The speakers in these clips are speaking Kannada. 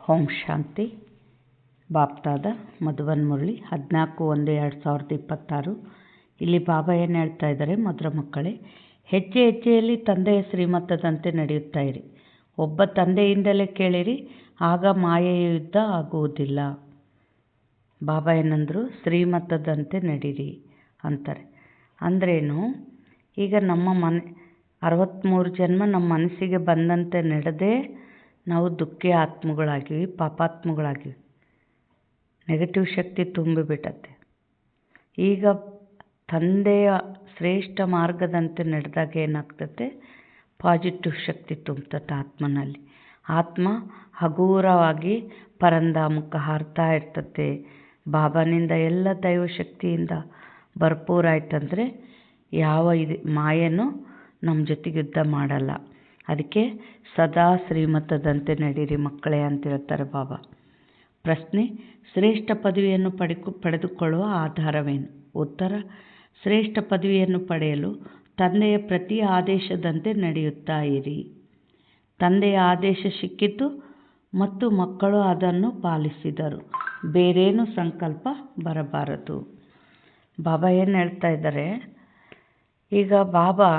ಓಂ ಶಾಂತಿ. ಬಾಪ್ತಾದ ಮಧುಬನ್ ಮುರಳಿ 14/1/2026. ಇಲ್ಲಿ ಬಾಬಾ ಏನು ಹೇಳ್ತಾ ಇದ್ದಾರೆ, ಮಧುರ ಮಕ್ಕಳೇ, ಹೆಜ್ಜೆ ಹೆಜ್ಜೆಯಲ್ಲಿ ತಂದೆಯ ಶ್ರೀಮತದಂತೆ ನಡೆಯುತ್ತಾ ಇರಿ. ಒಬ್ಬ ತಂದೆಯಿಂದಲೇ ಕೇಳಿರಿ, ಆಗ ಮಾಯೆಯ ಯುದ್ಧ ಆಗುವುದಿಲ್ಲ. ಬಾಬಾ ಏನಂದರು, ಶ್ರೀಮತದಂತೆ ನಡೀರಿ ಅಂತಾರೆ. ಅಂದ್ರೇನು? ಈಗ ನಮ್ಮ 63 ಜನ್ಮ ನಮ್ಮ ಮನಸ್ಸಿಗೆ ಬಂದಂತೆ ನಡೆದೇ ನಾವು ದುಃಖಿ ಆತ್ಮಗಳಾಗಿವಿ, ಪಾಪಾತ್ಮಗಳಾಗಿವಿ. ನೆಗೆಟಿವ್ ಶಕ್ತಿ ತುಂಬಿಬಿಟ್ಟತ್ತೆ. ಈಗ ತಂದೆಯ ಶ್ರೇಷ್ಠ ಮಾರ್ಗದಂತೆ ನಡೆದಾಗ ಏನಾಗ್ತತೆ, ಪಾಸಿಟಿವ್ ಶಕ್ತಿ ತುಂಬುತ್ತೆ ಆತ್ಮನಲ್ಲಿ. ಆತ್ಮ ಹಗೂರವಾಗಿ ಪರಂಧಾಮಕ್ಕೆ ಹಾರ್ತಾ ಇರ್ತತೆ. ಬಾಬಾನಿಂದ ಎಲ್ಲ ದೈವಶಕ್ತಿಯಿಂದ ಭರ್ಪೂರ ಆಯ್ತಂದರೆ ಯಾವ ಮಾಯನೂ ನಮ್ಮ ಜೊತೆಗೆ ಯುದ್ಧ ಮಾಡಲ್ಲ. ಅದಕ್ಕೆ ಸದಾ ಶ್ರೀಮತದಂತೆ ನಡೀರಿ ಮಕ್ಕಳೇ ಅಂತ ಹೇಳ್ತಾರೆ ಬಾಬಾ. ಪ್ರಶ್ನೆ: ಶ್ರೇಷ್ಠ ಪದವಿಯನ್ನು ಪಡೆದುಕೊಳ್ಳುವ ಆಧಾರವೇನು? ಉತ್ತರ: ಶ್ರೇಷ್ಠ ಪದವಿಯನ್ನು ಪಡೆಯಲು ತಂದೆಯ ಪ್ರತಿ ಆದೇಶದಂತೆ ನಡೆಯುತ್ತಾ ಇರಿ. ತಂದೆಯ ಆದೇಶ ಸಿಕ್ಕಿತು ಮತ್ತು ಮಕ್ಕಳು ಅದನ್ನು ಪಾಲಿಸಿದರು. ಬೇರೇನು ಸಂಕಲ್ಪ ಬರಬಾರದು. ಬಾಬಾ ಏನು ಹೇಳ್ತಾ ಇದ್ದಾರೆ, ಈಗ ಬಾಬಾ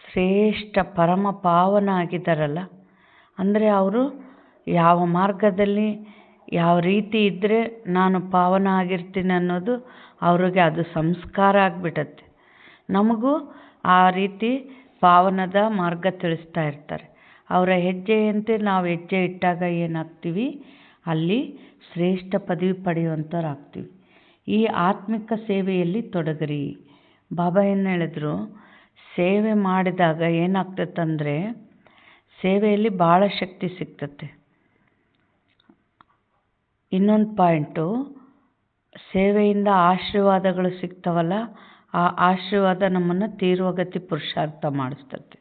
ಶ್ರೇಷ್ಠ ಪರಮ ಪಾವನ ಆಗಿದ್ದಾರಲ್ಲ, ಅಂದರೆ ಅವರು ಯಾವ ಮಾರ್ಗದಲ್ಲಿ ಯಾವ ರೀತಿ ಇದ್ದರೆ ನಾನು ಪಾವನ ಆಗಿರ್ತೀನಿ ಅನ್ನೋದು ಅವ್ರಿಗೆ ಅದು ಸಂಸ್ಕಾರ ಆಗಿಬಿಟ್ಟತ್ತೆ. ನಮಗೂ ಆ ರೀತಿ ಪಾವನದ ಮಾರ್ಗ ತಿಳಿಸ್ತಾ ಇರ್ತಾರೆ. ಅವರ ಹೆಜ್ಜೆಯಂತೆ ನಾವು ಹೆಜ್ಜೆ ಇಟ್ಟಾಗ ಏನಾಗ್ತೀವಿ, ಅಲ್ಲಿ ಶ್ರೇಷ್ಠ ಪದವಿ ಪಡೆಯುವಂಥವ್ರಾಗ್ತೀವಿ. ಈ ಆತ್ಮಿಕ ಸೇವೆಯಲ್ಲಿ ತೊಡಗಿರಿ. ಬಾಬಾ ಏನು ಹೇಳಿದ್ರು, ಸೇವೆ ಮಾಡಿದಾಗ ಏನಾಗ್ತದಂದರೆ ಸೇವೆಯಲ್ಲಿ ಭಾಳ ಶಕ್ತಿ ಸಿಗ್ತತೆ. ಇನ್ನೊಂದು ಪಾಯಿಂಟು, ಸೇವೆಯಿಂದ ಆಶೀರ್ವಾದಗಳು ಸಿಗ್ತವಲ್ಲ, ಆ ಆಶೀರ್ವಾದ ನಮ್ಮನ್ನು ತೀರ್ವಗತಿ ಪುರುಷಾರ್ಥ ಮಾಡಿಸ್ತತೆ.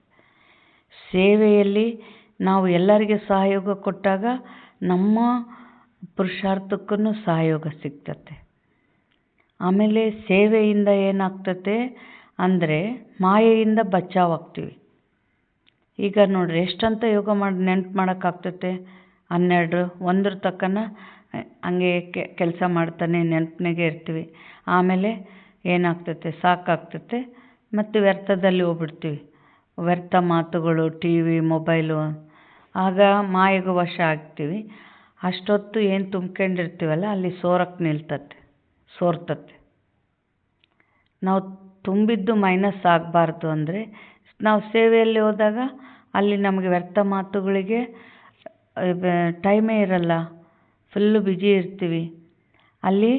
ಸೇವೆಯಲ್ಲಿ ನಾವು ಎಲ್ಲರಿಗೆ ಸಹಯೋಗ ಕೊಟ್ಟಾಗ ನಮ್ಮ ಪುರುಷಾರ್ಥಕ್ಕೂ ಸಹಯೋಗ ಸಿಗ್ತತೆ. ಆಮೇಲೆ ಸೇವೆಯಿಂದ ಏನಾಗ್ತತೆ ಅಂದರೆ ಮಾಯೆಯಿಂದ ಬಚಾವಾಗ್ತೀವಿ. ಈಗ ನೋಡ್ರಿ, ಎಷ್ಟಂತ ಯೋಗ ಮಾಡಿ ನೆನ್ಪು ಮಾಡೋಕ್ಕಾಗ್ತತೆ. 12, 1 ತಕ್ಕನ ಹಂಗೆ ಕೆಲಸ ಮಾಡ್ತಾನೆ ನೆನಪಿನಾಗೆ ಇರ್ತೀವಿ. ಆಮೇಲೆ ಏನಾಗ್ತತೆ, ಸಾಕಾಗ್ತತೆ ಮತ್ತು ವ್ಯರ್ಥದಲ್ಲಿ ಹೋಗ್ಬಿಡ್ತೀವಿ. ವ್ಯರ್ಥ ಮಾತುಗಳು, TV, ಮೊಬೈಲು, ಆಗ ಮಾಯೆಗೆ ವಶ ಆಗ್ತೀವಿ. ಅಷ್ಟೊತ್ತು ಏನು ತುಂಬ್ಕೊಂಡಿರ್ತೀವಲ್ಲ ಅಲ್ಲಿ ಸೋರ್ತತೆ. ನಾವು ತುಂಬಿದ್ದು ಮೈನಸ್ ಆಗಬಾರ್ದು ಅಂದರೆ ನಾವು ಸೇವೆಯಲ್ಲಿ ಹೋದಾಗ ಅಲ್ಲಿ ನಮಗೆ ವ್ಯರ್ಥ ಮಾತುಗಳಿಗೆ ಟೈಮೇ ಇರಲ್ಲ, ಫುಲ್ಲು ಬ್ಯುಸಿ ಇರ್ತೀವಿ. ಅಲ್ಲಿ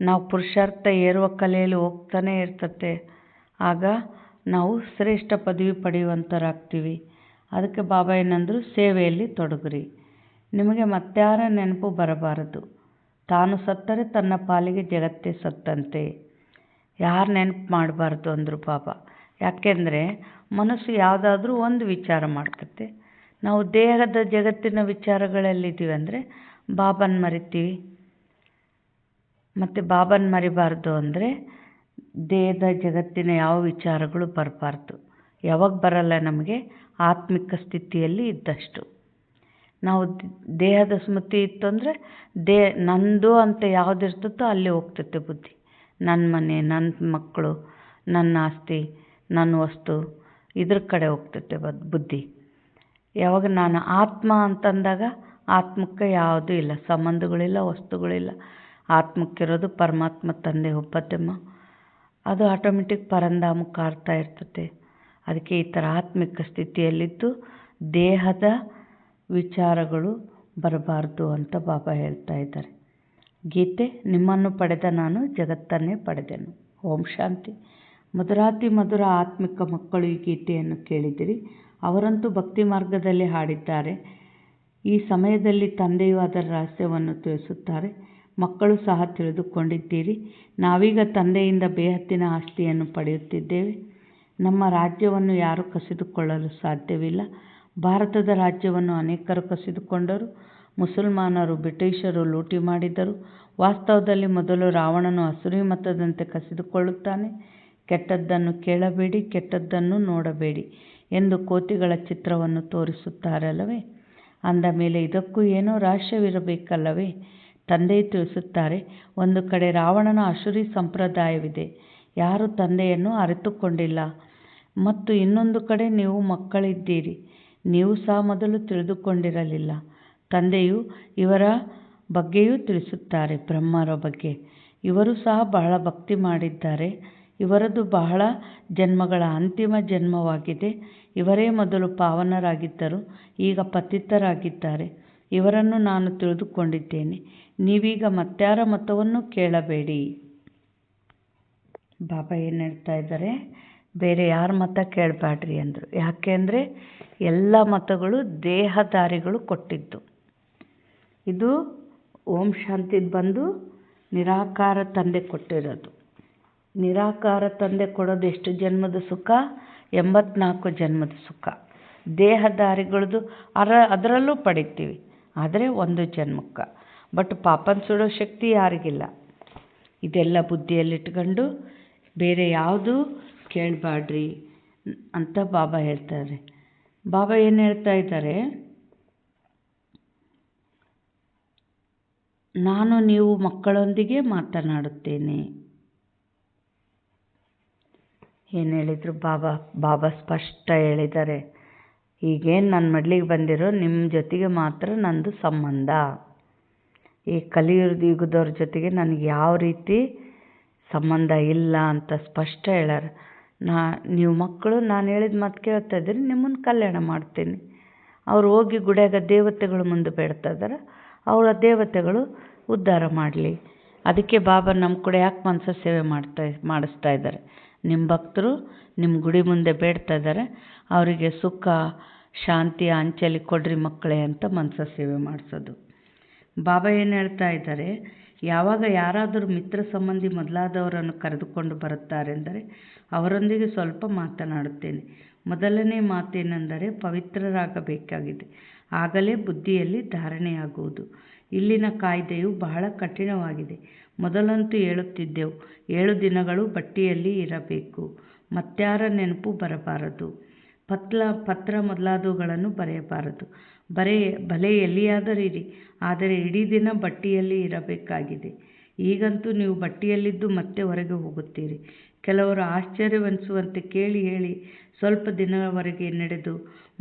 ನಾವು ಪುರುಷಾರ್ಥ ಏರುವ ಕಲೆಯಲ್ಲಿ ಹೋಗ್ತಾನೆ ಇರ್ತತೆ. ಆಗ ನಾವು ಶ್ರೇಷ್ಠ ಪದವಿ ಪಡೆಯುವಂಥವ್ರಾಗ್ತೀವಿ. ಅದಕ್ಕೆ ಬಾಬಾ ಏನಂದರು, ಸೇವೆಯಲ್ಲಿ ತೊಡಗ್ರಿ. ನಿಮಗೆ ಮತ್ತಾರ ನೆನಪು ಬರಬಾರದು. ತಾನು ಸತ್ತರೆ ತನ್ನ ಪಾಲಿಗೆ ಜಗತ್ತೇ ಸತ್ತಂತೆ. ಯಾರು ನೆನಪು ಮಾಡಬಾರ್ದು ಅಂದರು ಬಾಬಾ. ಯಾಕೆಂದರೆ ಮನಸ್ಸು ಯಾವುದಾದ್ರೂ ಒಂದು ವಿಚಾರ ಮಾಡ್ತತೆ. ನಾವು ದೇಹದ ಜಗತ್ತಿನ ವಿಚಾರಗಳಲ್ಲಿದ್ದೀವಿ ಅಂದರೆ ಬಾಬನ ಮರಿತೀವಿ. ಮತ್ತು ಬಾಬನ ಮರಿಬಾರ್ದು ಅಂದರೆ ದೇಹದ ಜಗತ್ತಿನ ಯಾವ ವಿಚಾರಗಳು ಬರಬಾರ್ದು. ಯಾವಾಗ ಬರಲ್ಲ ನಮಗೆ? ಆತ್ಮಿಕ ಸ್ಥಿತಿಯಲ್ಲಿ ಇದ್ದಷ್ಟು. ನಾವು ದೇಹದ ಸ್ಮೃತಿ ಇತ್ತು ಅಂದರೆ ನಂದು ಅಂತ ಯಾವುದಿರ್ತತೋ ಅಲ್ಲಿ ಹೋಗ್ತತೆ ಬುದ್ಧಿ. ನನ್ನ ಮನೆ, ನನ್ನ ಮಕ್ಕಳು, ನನ್ನ ಆಸ್ತಿ, ನನ್ನ ವಸ್ತು, ಇದ್ರ ಕಡೆ ಹೋಗ್ತತೆ ಬುದ್ಧಿ. ಯಾವಾಗ ನಾನು ಆತ್ಮ ಅಂತಂದಾಗ ಆತ್ಮಕ್ಕೆ ಯಾವುದೂ ಇಲ್ಲ, ಸಂಬಂಧಗಳಿಲ್ಲ, ವಸ್ತುಗಳಿಲ್ಲ. ಆತ್ಮಕ್ಕಿರೋದು ಪರಮಾತ್ಮ ತಂದೆ ಒಬ್ಬತ್ತಮ್ಮ. ಅದು ಆಟೋಮೆಟಿಕ್ ಪರಂಧಾಮಕ್ಕೆ ಹಾರ್ತಾ ಇರ್ತತೆ. ಅದಕ್ಕೆ ಈ ಥರ ಆತ್ಮಿಕ ಸ್ಥಿತಿಯಲ್ಲಿದ್ದು ದೇಹದ ವಿಚಾರಗಳು ಬರಬಾರ್ದು ಅಂತ ಬಾಬಾ ಹೇಳ್ತಾ ಇದ್ದಾರೆ. ಗೀತೆ: ನಿಮ್ಮನ್ನು ಪಡೆದ ನಾನು ಜಗತ್ತನ್ನೇ ಪಡೆದೆನು. ಓಂ ಶಾಂತಿ. ಮಧುರಾತಿ ಮಧುರ ಆತ್ಮಿಕ ಮಕ್ಕಳು ಈ ಗೀತೆಯನ್ನು ಕೇಳಿದಿರಿ. ಅವರಂತೂ ಭಕ್ತಿ ಮಾರ್ಗದಲ್ಲಿ ಹಾಡಿದ್ದಾರೆ. ಈ ಸಮಯದಲ್ಲಿ ತಂದೆಯು ಅದರ ರಹಸ್ಯವನ್ನು ತಿಳಿಸುತ್ತಾರೆ. ಮಕ್ಕಳು ಸಹ ತಿಳಿದುಕೊಂಡಿದ್ದೀರಿ. ನಾವೀಗ ತಂದೆಯಿಂದ ಬೇಹದ್ದಿನ ಆಸ್ತಿಯನ್ನು ಪಡೆಯುತ್ತಿದ್ದೇವೆ. ನಮ್ಮ ರಾಜ್ಯವನ್ನು ಯಾರೂ ಕಸಿದುಕೊಳ್ಳಲು ಸಾಧ್ಯವಿಲ್ಲ. ಭಾರತದ ರಾಜ್ಯವನ್ನು ಅನೇಕರು ಕಸಿದುಕೊಂಡರು. ಮುಸಲ್ಮಾನರು, ಬ್ರಿಟಿಷರು ಲೂಟಿ ಮಾಡಿದರು. ವಾಸ್ತವದಲ್ಲಿ ಮೊದಲು ರಾವಣನು ಅಸುರಿ ಮತದಂತೆ ಕಸಿದುಕೊಳ್ಳುತ್ತಾನೆ. ಕೆಟ್ಟದ್ದನ್ನು ಕೇಳಬೇಡಿ, ಕೆಟ್ಟದ್ದನ್ನು ನೋಡಬೇಡಿ ಎಂದು ಕೋತಿಗಳ ಚಿತ್ರವನ್ನು ತೋರಿಸುತ್ತಾರಲ್ಲವೇ? ಅಂದ ಮೇಲೆ ಇದಕ್ಕೂ ಏನೋ ರಹಸ್ಯವಿರಬೇಕಲ್ಲವೇ? ತಂದೆಯು ತಿಳಿಸುತ್ತಾರೆ, ಒಂದು ಕಡೆ ರಾವಣನ ಅಸುರಿ ಸಂಪ್ರದಾಯವಿದೆ, ಯಾರು ತಂದೆಯನ್ನು ಅರಿತುಕೊಂಡಿಲ್ಲ. ಮತ್ತು ಇನ್ನೊಂದು ಕಡೆ ನೀವು ಮಕ್ಕಳಿದ್ದೀರಿ, ನೀವು ಸಹ ಮೊದಲು ತಿಳಿದುಕೊಂಡಿರಲಿಲ್ಲ. ತಂದೆಯು ಇವರ ಬಗ್ಗೆಯೂ ತಿಳಿಸುತ್ತಾರೆ, ಬ್ರಹ್ಮರ ಬಗ್ಗೆ. ಇವರು ಸಹ ಬಹಳ ಭಕ್ತಿ ಮಾಡಿದ್ದಾರೆ. ಇವರದು ಬಹಳ ಜನ್ಮಗಳ ಅಂತಿಮ ಜನ್ಮವಾಗಿದೆ. ಇವರೇ ಮೊದಲು ಪಾವನರಾಗಿದ್ದರು, ಈಗ ಪತಿತರಾಗಿದ್ದಾರೆ. ಇವರನ್ನು ನಾನು ತಿಳಿದುಕೊಂಡಿದ್ದೇನೆ. ನೀವೀಗ ಮತ್ಯಾರ ಮತವನ್ನು ಕೇಳಬೇಡಿ. ಬಾಬಾ ಏನು ಹೇಳ್ತಾ ಇದ್ದಾರೆ? ಬೇರೆ ಯಾರ ಮತ ಕೇಳಬೇಡ್ರಿ ಅಂದರು. ಯಾಕೆ ಅಂದರೆ ಎಲ್ಲ ಮತಗಳು ದೇಹಧಾರಿಗಳು ಕೊಟ್ಟಿದ್ದು. ಇದು ಓಂ ಶಾಂತಿದು ಬಂದು ನಿರಾಕಾರ ತಂದೆ ಕೊಟ್ಟಿರೋದು. ನಿರಾಕಾರ ತಂದೆ ಕೊಡೋದು ಎಷ್ಟು ಜನ್ಮದ ಸುಖ? 84 ಜನ್ಮದ ಸುಖ. ದೇಹಧಾರಿಗಳದ್ದು ಅದರಲ್ಲೂ ಪಡಿತೀವಿ, ಆದರೆ ಒಂದು ಜನ್ಮಕ್ಕೆ. ಬಟ್ ಪಾಪನ ಸುಡೋ ಶಕ್ತಿ ಯಾರಿಗಿಲ್ಲ. ಇದೆಲ್ಲ ಬುದ್ಧಿಯಲ್ಲಿಟ್ಕೊಂಡು ಬೇರೆ ಯಾವುದು ಕೇಳಬೇಡ್ರಿ ಅಂತ ಬಾಬಾ ಹೇಳ್ತಾರೆ. ಬಾಬಾ ಏನು ಹೇಳ್ತಾ ಇದ್ದಾರೆ? ನಾನು ನೀವು ಮಕ್ಕಳೊಂದಿಗೆ ಮಾತನಾಡುತ್ತೇನೆ. ಏನು ಹೇಳಿದರು ಬಾಬಾ? ಬಾಬಾ ಸ್ಪಷ್ಟ ಹೇಳಿದ್ದಾರೆ, ಈಗೇನು ನನ್ನ ಮಡ್ಲಿಗೆ ಬಂದಿರೋ ನಿಮ್ಮ ಜೊತೆಗೆ ಮಾತ್ರ ನಂದು ಸಂಬಂಧ. ಈ ಕಲಿಯುಗದವ್ರ ಜೊತೆಗೆ ನನಗೆ ಯಾವ ರೀತಿ ಸಂಬಂಧ ಇಲ್ಲ ಅಂತ ಸ್ಪಷ್ಟ ಹೇಳ್ಯಾರ. ನೀವು ಮಕ್ಕಳು ನಾನು ಹೇಳಿದ ಮಾತು ಕೇಳ್ತಾ ಇದ್ದೀರಿ, ನಿಮ್ಮನ್ನು ಕಲ್ಯಾಣ ಮಾಡ್ತೀನಿ. ಅವ್ರು ಹೋಗಿ ಗುಡಿಯಾಗ ದೇವತೆಗಳು ಮುಂದೆ ಬೇಡ್ತಾ ಇದ್ದಾರೆ, ಅವರ ದೇವತೆಗಳು ಉದ್ಧಾರ ಮಾಡಲಿ. ಅದಕ್ಕೆ ಬಾಬಾ ನಮ್ಮ ಕೂಡ ಯಾಕೆ ಮನಸ ಸೇವೆ ಮಾಡಿಸ್ತಾ ಇದ್ದಾರೆ? ನಿಮ್ಮ ಭಕ್ತರು ನಿಮ್ಮ ಗುಡಿ ಮುಂದೆ ಬೇಡ್ತಾ ಇದ್ದಾರೆ, ಅವರಿಗೆ ಸುಖ ಶಾಂತಿ ಅಂಚಲಿ ಕೊಡ್ರಿ ಮಕ್ಕಳೇ ಅಂತ ಮನಸ ಸೇವೆ ಮಾಡಿಸೋದು. ಬಾಬಾ ಏನು ಹೇಳ್ತಾ ಇದ್ದಾರೆ? ಯಾವಾಗ ಯಾರಾದರೂ ಮಿತ್ರ ಸಂಬಂಧಿ ಮೊದಲಾದವರನ್ನು ಕರೆದುಕೊಂಡು ಬರುತ್ತಾರೆಂದರೆ ಅವರೊಂದಿಗೆ ಸ್ವಲ್ಪ ಮಾತನಾಡುತ್ತೇನೆ. ಮೊದಲನೇ ಮಾತೇನೆಂದರೆ ಪವಿತ್ರರಾಗಬೇಕಾಗಿದೆ, ಆಗಲೇ ಬುದ್ಧಿಯಲ್ಲಿ ಧಾರಣೆಯಾಗುವುದು. ಇಲ್ಲಿನ ಕಾಯ್ದೆಯು ಬಹಳ ಕಠಿಣವಾಗಿದೆ. ಮೊದಲಂತೂ ಹೇಳುತ್ತಿದ್ದೆವು, 7 ದಿನಗಳು ಬಟ್ಟಿಯಲ್ಲಿ ಇರಬೇಕು, ಮತ್ಯಾರ ನೆನಪು ಬರಬಾರದು, ಪತ್ರ ಮೊದಲಾದವುಗಳನ್ನು ಬರೆಯಬಾರದು. ಭಲೆ ಎಲ್ಲಿಯಾದರಿರಿ, ಆದರೆ ಇಡೀ ದಿನ ಬಟ್ಟಿಯಲ್ಲಿ ಇರಬೇಕಾಗಿದೆ. ಈಗಂತೂ ನೀವು ಬಟ್ಟಿಯಲ್ಲಿದ್ದು ಮತ್ತೆ ಹೊರಗೆ ಹೋಗುತ್ತೀರಿ. ಕೆಲವರು ಆಶ್ಚರ್ಯವೆನಿಸುವಂತೆ ಕೇಳಿ ಹೇಳಿ ಸ್ವಲ್ಪ ದಿನವರೆಗೆ ನಡೆದು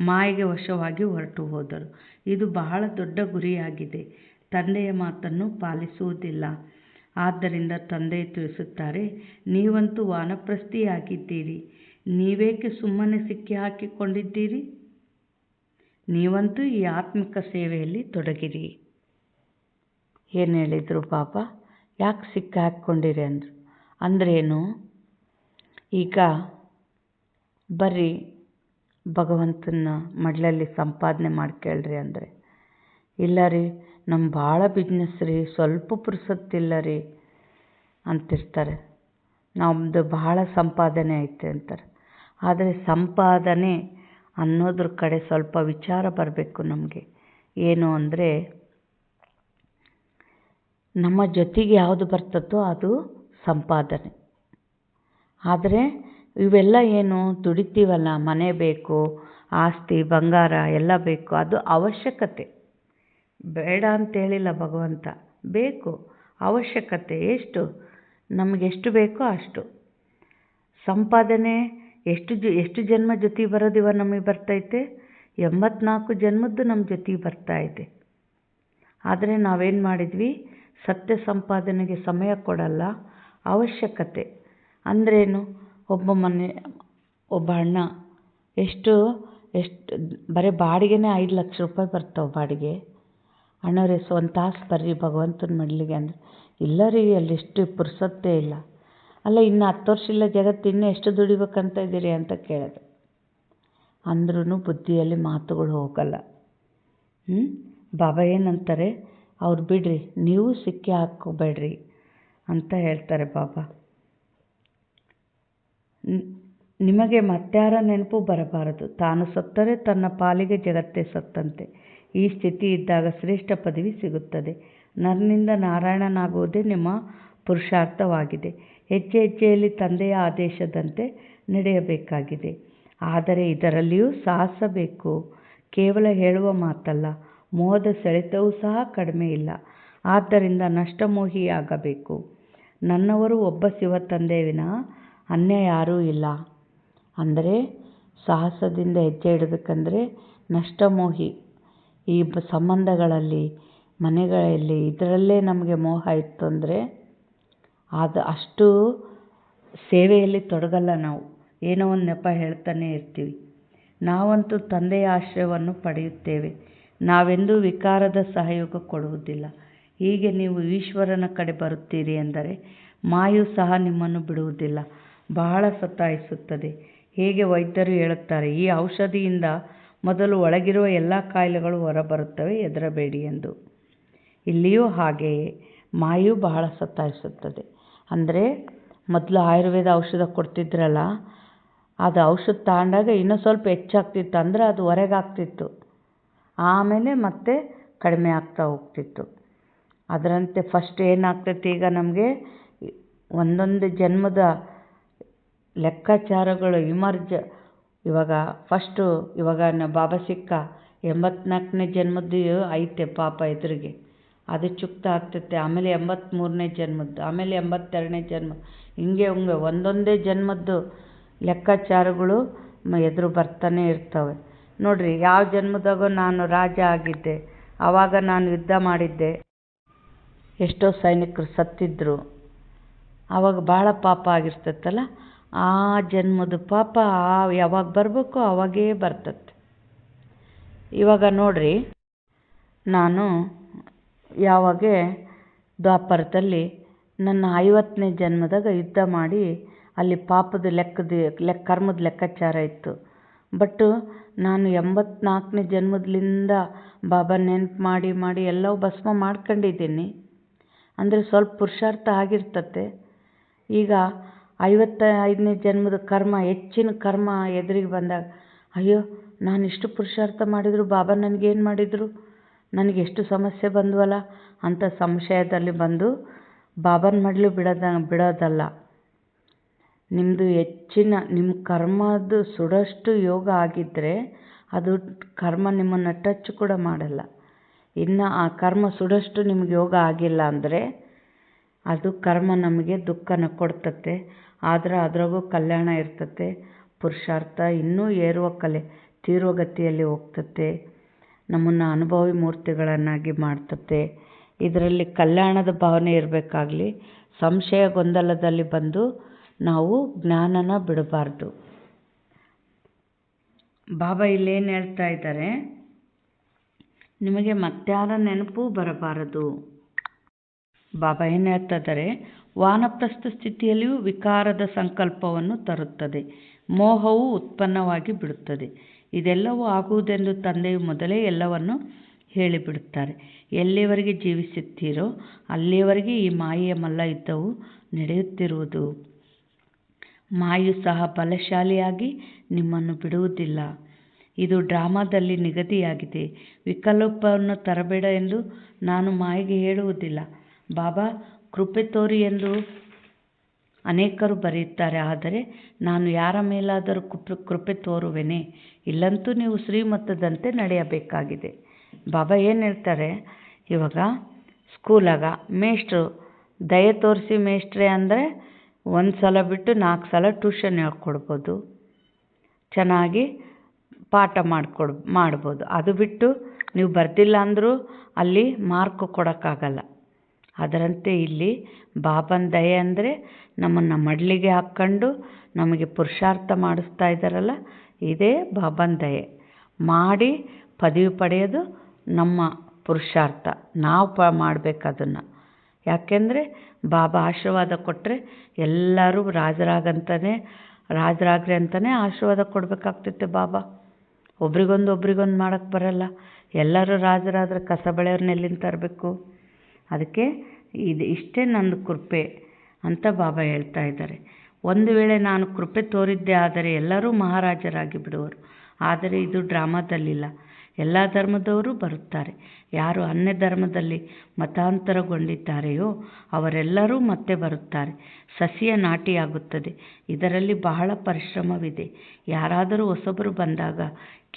ಮಾಯೆಗೆ ವಶವಾಗಿ ಹೊರಟು ಹೋದರು. ಇದು ಬಹಳ ದೊಡ್ಡ ಗುರಿಯಾಗಿದೆ. ತಂದೆಯ ಮಾತನ್ನು ಪಾಲಿಸುವುದಿಲ್ಲ. ಆದ್ದರಿಂದ ತಂದೆ ತಿಳಿಸುತ್ತಾರೆ, ನೀವಂತೂ ವಾನಪ್ರಸ್ಥಿಯಾಗಿದ್ದೀರಿ, ನೀವೇಕೆ ಸುಮ್ಮನೆ ಸಿಕ್ಕಿ ಹಾಕಿಕೊಂಡಿದ್ದೀರಿ? ನೀವಂತೂ ಈ ಆತ್ಮಿಕ ಸೇವೆಯಲ್ಲಿ ತೊಡಗಿರಿ. ಏನು ಹೇಳಿದರು ಬಾಬಾ? ಯಾಕೆ ಸಿಕ್ಕಿ ಹಾಕ್ಕೊಂಡಿರಿ ಅಂದರು. ಅಂದ್ರೇನು? ಈಗ ಬರ್ರಿ ಭಗವಂತನ ಮಡ್ಲಲ್ಲಿ ಸಂಪಾದನೆ ಮಾಡ್ಕೇಳ್ರಿ ಅಂದರೆ, ಇಲ್ಲ ರೀ ನಮ್ಮ ಭಾಳ ಬಿಸ್ನೆಸ್ ರೀ, ಸ್ವಲ್ಪ ಪುರ್ಸೊತ್ತಿಲ್ಲ ರೀ ಅಂತಿರ್ತಾರೆ. ನಮ್ಮದು ಭಾಳ ಸಂಪಾದನೆ ಐತೆ ಅಂತಾರೆ. ಆದರೆ ಸಂಪಾದನೆ ಅನ್ನೋದ್ರ ಕಡೆ ಸ್ವಲ್ಪ ವಿಚಾರ ಬರಬೇಕು ನಮಗೆ. ಏನು ಅಂದರೆ, ನಮ್ಮ ಜೊತೆಗೆ ಯಾವುದು ಬರ್ತದೋ ಅದು ಸಂಪಾದನೆ. ಆದರೆ ಇವೆಲ್ಲ ಏನು ದುಡಿತೀವಲ್ಲ, ಮನೆ ಬೇಕು, ಆಸ್ತಿ ಬಂಗಾರ ಎಲ್ಲ ಬೇಕು, ಅದು ಅವಶ್ಯಕತೆ. ಬೇಡ ಅಂತೇಳಿಲ್ಲ ಭಗವಂತ, ಬೇಕು, ಅವಶ್ಯಕತೆ. ಎಷ್ಟು ನಮಗೆಷ್ಟು ಬೇಕೋ ಅಷ್ಟು. ಸಂಪಾದನೆ ಎಷ್ಟು ಜನ್ಮ ಜೊತೆಗೆ ಬರೋದಿವ ನಮಗೆ ಬರ್ತೈತೆ? 84 ಜನ್ಮದ್ದು ನಮ್ಮ ಜೊತೆಗೆ ಬರ್ತಾ ಇದೆ. ಆದರೆ ನಾವೇನು ಮಾಡಿದ್ವಿ? ಸತ್ಯ ಸಂಪಾದನೆಗೆ ಸಮಯ ಕೊಡಲ್ಲ. ಅವಶ್ಯಕತೆ ಅಂದ್ರೇನು? ಒಬ್ಬ ಅಣ್ಣ ಎಷ್ಟು ಬರೀ ಬಾಡಿಗೆನೇ 5 ಲಕ್ಷ ರೂಪಾಯಿ ಬರ್ತಾವೆ ಬಾಡಿಗೆ. ಅಣ್ಣವ್ರೆ ಒಂದು ತಾಸು ಬರ್ರಿ ಭಗವಂತನ ಮಡ್ಲಿಗೆ ಅಂದರೆ, ಇಲ್ಲ ರೀ ಅಲ್ಲಿ ಎಷ್ಟು ಪುರ್ಸೊತ್ತೇ ಇಲ್ಲ. ಅಲ್ಲ ಇನ್ನು 10 ವರ್ಷ ಇಲ್ಲ ಜಗತ್ತು, ಇನ್ನೂ ಎಷ್ಟು ದುಡಿಬೇಕಂತ ಇದ್ದೀರಿ ಅಂತ ಕೇಳಿದೆ. ಅಂದ್ರೂ ಬುದ್ಧಿಯಲ್ಲಿ ಮಾತುಗಳು ಹೋಗಲ್ಲ. ಬಾಬಾ ಏನಂತಾರೆ? ಅವ್ರು ಬಿಡ್ರಿ, ನೀವು ಸಿಕ್ಕಿ ಹಾಕ್ಕೋಬೇಡ್ರಿ ಅಂತ ಹೇಳ್ತಾರೆ ಬಾಬಾ. ನಿಮಗೆ ಮತ್ಯಾರ ನೆನಪು ಬರಬಾರದು. ತಾನು ಸತ್ತರೆ ತನ್ನ ಪಾಲಿಗೆ ಜಗತ್ತೇ ಸತ್ತಂತೆ. ಈ ಸ್ಥಿತಿ ಇದ್ದಾಗ ಶ್ರೇಷ್ಠ ಪದವಿ ಸಿಗುತ್ತದೆ. ನರನಿಂದ ನಾರಾಯಣನಾಗುವುದೇ ನಿಮ್ಮ ಪುರುಷಾರ್ಥವಾಗಿದೆ. ಹೆಜ್ಜೆ ಹೆಜ್ಜೆಯಲ್ಲಿ ತಂದೆಯ ಆದೇಶದಂತೆ ನಡೆಯಬೇಕಾಗಿದೆ. ಆದರೆ ಇದರಲ್ಲಿಯೂ ಸಾಹಸ ಬೇಕು. ಕೇವಲ ಹೇಳುವ ಮಾತಲ್ಲ, ಮೋಹದ ಸೆಳೆತವೂ ಸಹ ಕಡಿಮೆ ಇಲ್ಲ. ಆದ್ದರಿಂದ ನಷ್ಟಮೋಹಿಯಾಗಬೇಕು. ನನ್ನವರು ಒಬ್ಬ ಶಿವ ತಂದೆ ವಿನಃ ಅನ್ಯ ಯಾರೂ ಇಲ್ಲ. ಅಂದರೆ ಸಾಹಸದಿಂದ ಹೆಜ್ಜೆ ಇಡಬೇಕಂದ್ರೆ ನಷ್ಟಮೋಹಿ. ಈ ಸಂಬಂಧಗಳಲ್ಲಿ, ಮನೆಗಳಲ್ಲಿ ಇದರಲ್ಲೇ ನಮಗೆ ಮೋಹ ಇತ್ತು ಅಂದರೆ ಅಷ್ಟು ಸೇವೆಯಲ್ಲಿ ತೊಡಗಲ್ಲ ನಾವು. ಏನೋ ಒಂದು ನೆಪ ಹೇಳ್ತಾನೆ ಇರ್ತೀವಿ. ನಾವಂತೂ ತಂದೆಯ ಆಶ್ರಯವನ್ನು ಪಡೆಯುತ್ತೇವೆ. ನಾವೆಂದೂ ವಿಕಾರದ ಸಹಯೋಗ ಕೊಡುವುದಿಲ್ಲ. ಹೀಗೆ ನೀವು ಈಶ್ವರನ ಕಡೆ ಬರುತ್ತೀರಿ ಎಂದರೆ ಮಾಯು ಸಹ ನಿಮ್ಮನ್ನು ಬಿಡುವುದಿಲ್ಲ, ಬಹಳ ಸತಾಯಿಸುತ್ತದೆ. ಹೇಗೆ ವೈದ್ಯರು ಹೇಳುತ್ತಾರೆ, ಈ ಔಷಧಿಯಿಂದ ಮೊದಲು ಒಳಗಿರುವ ಎಲ್ಲ ಕಾಯಿಲೆಗಳು ಹೊರಬರುತ್ತವೆ, ಹೆದರಬೇಡಿ ಎಂದು. ಇಲ್ಲಿಯೂ ಹಾಗೆಯೇ ಮಾಯು ಬಹಳ ಸತಾಯಿಸುತ್ತದೆ. ಅಂದರೆ ಮೊದಲು ಆಯುರ್ವೇದ ಔಷಧ ಕೊಡ್ತಿದ್ರಲ್ಲ, ಅದು ಔಷಧ ತಗೊಂಡಾಗ ಇನ್ನೂ ಸ್ವಲ್ಪ ಹೆಚ್ಚಾಗ್ತಿತ್ತು, ಅಂದರೆ ಅದು ಹೊರಗಾಗ್ತಿತ್ತು. ಆಮೇಲೆ ಮತ್ತೆ ಕಡಿಮೆ ಆಗ್ತಾ ಹೋಗ್ತಿತ್ತು. ಅದರಂತೆ ಫಸ್ಟ್ ಏನಾಗ್ತೈತಿ, ಈಗ ನಮಗೆ ಒಂದೊಂದು ಜನ್ಮದ ಲೆಕ್ಕಾಚಾರಗಳು ಇವಾಗ ಬಾಬಾ ಸಿಕ್ಕ 84ನೇ ಜನ್ಮದ್ದು ಐತೆ ಪಾಪ ಎದುರಿಗೆ, ಅದು ಚುಕ್ತ ಆಗ್ತೈತೆ. ಆಮೇಲೆ 83ನೇ ಜನ್ಮದ್ದು, ಆಮೇಲೆ 82ನೇ ಜನ್ಮ, ಹಿಂಗೆ ಒಂದೊಂದೇ ಜನ್ಮದ್ದು ಲೆಕ್ಕಾಚಾರಗಳು ಎದುರು ಬರ್ತಾನೆ ಇರ್ತವೆ. ನೋಡಿರಿ, ಯಾವ ಜನ್ಮದಾಗೋ ನಾನು ರಾಜ ಆಗಿದ್ದೆ, ಆವಾಗ ನಾನು ಯುದ್ಧ ಮಾಡಿದ್ದೆ, ಎಷ್ಟೋ ಸೈನಿಕರು ಸತ್ತಿದ್ರು, ಆವಾಗ ಭಾಳ ಪಾಪ ಆಗಿರ್ತೈತಲ್ಲ. ಆ ಜನ್ಮದ ಪಾಪ ಯಾವಾಗ ಬರಬೇಕು ಅವಾಗೇ ಬರ್ತೈತೆ. ಇವಾಗ ನೋಡ್ರಿ, ನಾನು ಯಾವಾಗ ದ್ವಾಪರದಲ್ಲಿ ನನ್ನ 50ನೇ ಜನ್ಮದಾಗ ಯುದ್ಧ ಮಾಡಿ ಅಲ್ಲಿ ಪಾಪದ ಕರ್ಮದ ಲೆಕ್ಕಾಚಾರ ಇತ್ತು. ಬಟ್ ನಾನು 84ನೇ ಜನ್ಮದಿಂದ ಬಾಬಾ ನೆನಪು ಮಾಡಿ ಮಾಡಿ ಎಲ್ಲವೂ ಭಸ್ಮ ಮಾಡ್ಕೊಂಡಿದ್ದೀನಿ. ಅಂದರೆ ಸ್ವಲ್ಪ ಪುರುಷಾರ್ಥ ಆಗಿರ್ತತೆ. ಈಗ 55ನೇ ಜನ್ಮದ ಕರ್ಮ, ಹೆಚ್ಚಿನ ಕರ್ಮ ಎದುರಿಗೆ ಬಂದಾಗ, ಅಯ್ಯೋ ನಾನು ಇಷ್ಟು ಪುರುಷಾರ್ಥ ಮಾಡಿದ್ರು ಬಾಬಾ ನನಗೇನು ಮಾಡಿದರು, ನನಗೆ ಎಷ್ಟು ಸಮಸ್ಯೆ ಬಂದವಲ್ಲ ಅಂತ ಸಂಶಯದಲ್ಲಿ ಬಂದು ಬಾಬಾನ ಮಡ್ಲು ಬಿಡೋದಲ್ಲ. ನಿಮ್ಮದು ನಿಮ್ಮ ಕರ್ಮದ ಸುಡಷ್ಟು ಯೋಗ ಆಗಿದ್ದರೆ ಅದು ಕರ್ಮ ನಿಮ್ಮನ್ನು ಟಚ್ ಕೂಡ ಮಾಡಲ್ಲ. ಇನ್ನು ಆ ಕರ್ಮ ಸುಡಷ್ಟು ನಿಮ್ಗೆ ಯೋಗ ಆಗಿಲ್ಲ ಅಂದರೆ ಅದು ಕರ್ಮ ನಮಗೆ ದುಃಖನ ಕೊಡ್ತತೆ. ಆದರೆ ಅದರಾಗೂ ಕಲ್ಯಾಣ ಇರ್ತತೆ, ಪುರುಷಾರ್ಥ ಇನ್ನೂ ಏರುವ ತೀರುವ ಗತಿಯಲ್ಲಿ ಹೋಗ್ತತೆ, ನಮ್ಮನ್ನು ಅನುಭವಿ ಮೂರ್ತಿಗಳನ್ನಾಗಿ ಮಾಡ್ತತೆ. ಇದರಲ್ಲಿ ಕಲ್ಯಾಣದ ಭಾವನೆ ಇರಬೇಕಾಗಲಿ, ಸಂಶಯ ಗೊಂದಲದಲ್ಲಿ ಬಂದು ನಾವು ಜ್ಞಾನನ ಬಿಡಬಾರ್ದು. ಬಾಬಾ ಇಲ್ಲೇನು ಹೇಳ್ತಾ ಇದ್ದಾರೆ, ನಿಮಗೆ ಮತ್ಯಾರ ನೆನಪು ಬರಬಾರದು. ಬಾಬಾ ಏನು ಹೇಳ್ತಾ ಇದ್ದಾರೆ, ವಾನಪ್ರಸ್ಥ ಸ್ಥಿತಿಯಲ್ಲಿಯೂ ವಿಕಾರದ ಸಂಕಲ್ಪವನ್ನು ತರುತ್ತದೆ, ಮೋಹವು ಉತ್ಪನ್ನವಾಗಿ ಬಿಡುತ್ತದೆ. ಇದೆಲ್ಲವೂ ಆಗುವುದೆಂದು ತಂದೆಯು ಮೊದಲೇ ಎಲ್ಲವನ್ನು ಹೇಳಿಬಿಡುತ್ತಾರೆ. ಎಲ್ಲಿಯವರೆಗೆ ಜೀವಿಸುತ್ತೀರೋ ಅಲ್ಲಿಯವರೆಗೆ ಈ ಮಾಯೆಯ ಮಲ್ಲ ಯುದ್ಧವು ನಡೆಯುತ್ತಿರುವುದು. ಮಾಯು ಸಹ ಬಲಶಾಲಿಯಾಗಿ ನಿಮ್ಮನ್ನು ಬಿಡುವುದಿಲ್ಲ. ಇದು ಡ್ರಾಮಾದಲ್ಲಿ ನಿಗದಿಯಾಗಿದೆ. ವಿಕಲ್ಪವನ್ನು ತರಬೇಡ ಎಂದು ನಾನು ಮಾಯೆಗೆ ಹೇಳುವುದಿಲ್ಲ. ಬಾಬಾ ಕೃಪೆ ತೋರಿ ಎಂದು ಅನೇಕರು ಬರೆಯುತ್ತಾರೆ. ಆದರೆ ನಾನು ಯಾರ ಮೇಲಾದರೂ ಕೃಪೆ ತೋರುವೆನೇ? ಇಲ್ಲಂತೂ ನೀವು ಶ್ರೀಮತದಂತೆ ನಡೆಯಬೇಕಾಗಿದೆ. ಬಾಬಾ ಏನು ಹೇಳ್ತಾರೆ, ಇವಾಗ ಸ್ಕೂಲಾಗ ಮೇಷ್ಟ್ರು ದಯೆ ತೋರಿಸಿ ಮೇಷ್ಟ್ರೆ ಅಂದರೆ 1 ಸಲ ಬಿಟ್ಟು 4 ಸಲ ಟ್ಯೂಷನ್ ಹೇಳ್ಕೊಡ್ಬೋದು, ಚೆನ್ನಾಗಿ ಪಾಠ ಮಾಡ್ಬೋದು. ಅದು ಬಿಟ್ಟು ನೀವು ಬರ್ದಿಲ್ಲ ಅಂದರೂ ಅಲ್ಲಿ ಮಾರ್ಕ್ ಕೊಡೋಕ್ಕಾಗಲ್ಲ. ಅದರಂತೆ ಇಲ್ಲಿ ಬಾಬನ ದಯೆ ಅಂದರೆ ನಮ್ಮನ್ನು ಮಡ್ಲಿಗೆ ಹಾಕ್ಕೊಂಡು ನಮಗೆ ಪುರುಷಾರ್ಥ ಮಾಡಿಸ್ತಾ ಇದ್ದಾರಲ್ಲ, ಇದೇ ಬಾಬನ ದಯೆ. ಮಾಡಿ ಪದವಿ ಪಡೆಯೋದು ನಮ್ಮ ಪುರುಷಾರ್ಥ, ನಾವು ಮಾಡಬೇಕು ಅದನ್ನು. ಯಾಕೆಂದರೆ ಬಾಬಾ ಆಶೀರ್ವಾದ ಕೊಟ್ಟರೆ ಎಲ್ಲರೂ ರಾಜರಾಗ್ರಿ ಅಂತಲೇ ಆಶೀರ್ವಾದ ಕೊಡಬೇಕಾಗ್ತೈತೆ. ಬಾಬಾ ಒಬ್ರಿಗೊಂದು ಮಾಡೋಕ್ಕೆ ಬರಲ್ಲ. ಎಲ್ಲರೂ ರಾಜರಾದರೆ ಕಸ ಬೆಳೆಯೋರ್ನ ಎಲ್ಲಿಂದ ತರಬೇಕು? ಅದಕ್ಕೆ ಇಷ್ಟೇ ನಂದು ಕೃಪೆ ಅಂತ ಬಾಬಾ ಹೇಳ್ತಾ ಇದ್ದಾರೆ. ಒಂದು ವೇಳೆ ನಾನು ಕೃಪೆ ತೋರಿದ್ದೆ ಆದರೆ ಎಲ್ಲರೂ ಮಹಾರಾಜರಾಗಿ ಬಿಡುವರು. ಆದರೆ ಇದು ಡ್ರಾಮಾದಲ್ಲಿಲ್ಲ. ಎಲ್ಲ ಧರ್ಮದವರು ಬರುತ್ತಾರೆ. ಯಾರು ಅನ್ಯ ಧರ್ಮದಲ್ಲಿ ಮತಾಂತರಗೊಂಡಿದ್ದಾರೆಯೋ ಅವರೆಲ್ಲರೂ ಮತ್ತೆ ಬರುತ್ತಾರೆ. ಸಸಿಯ ನಾಟಿಯಾಗುತ್ತದೆ. ಇದರಲ್ಲಿ ಬಹಳ ಪರಿಶ್ರಮವಿದೆ. ಯಾರಾದರೂ ಹೊಸಬರು ಬಂದಾಗ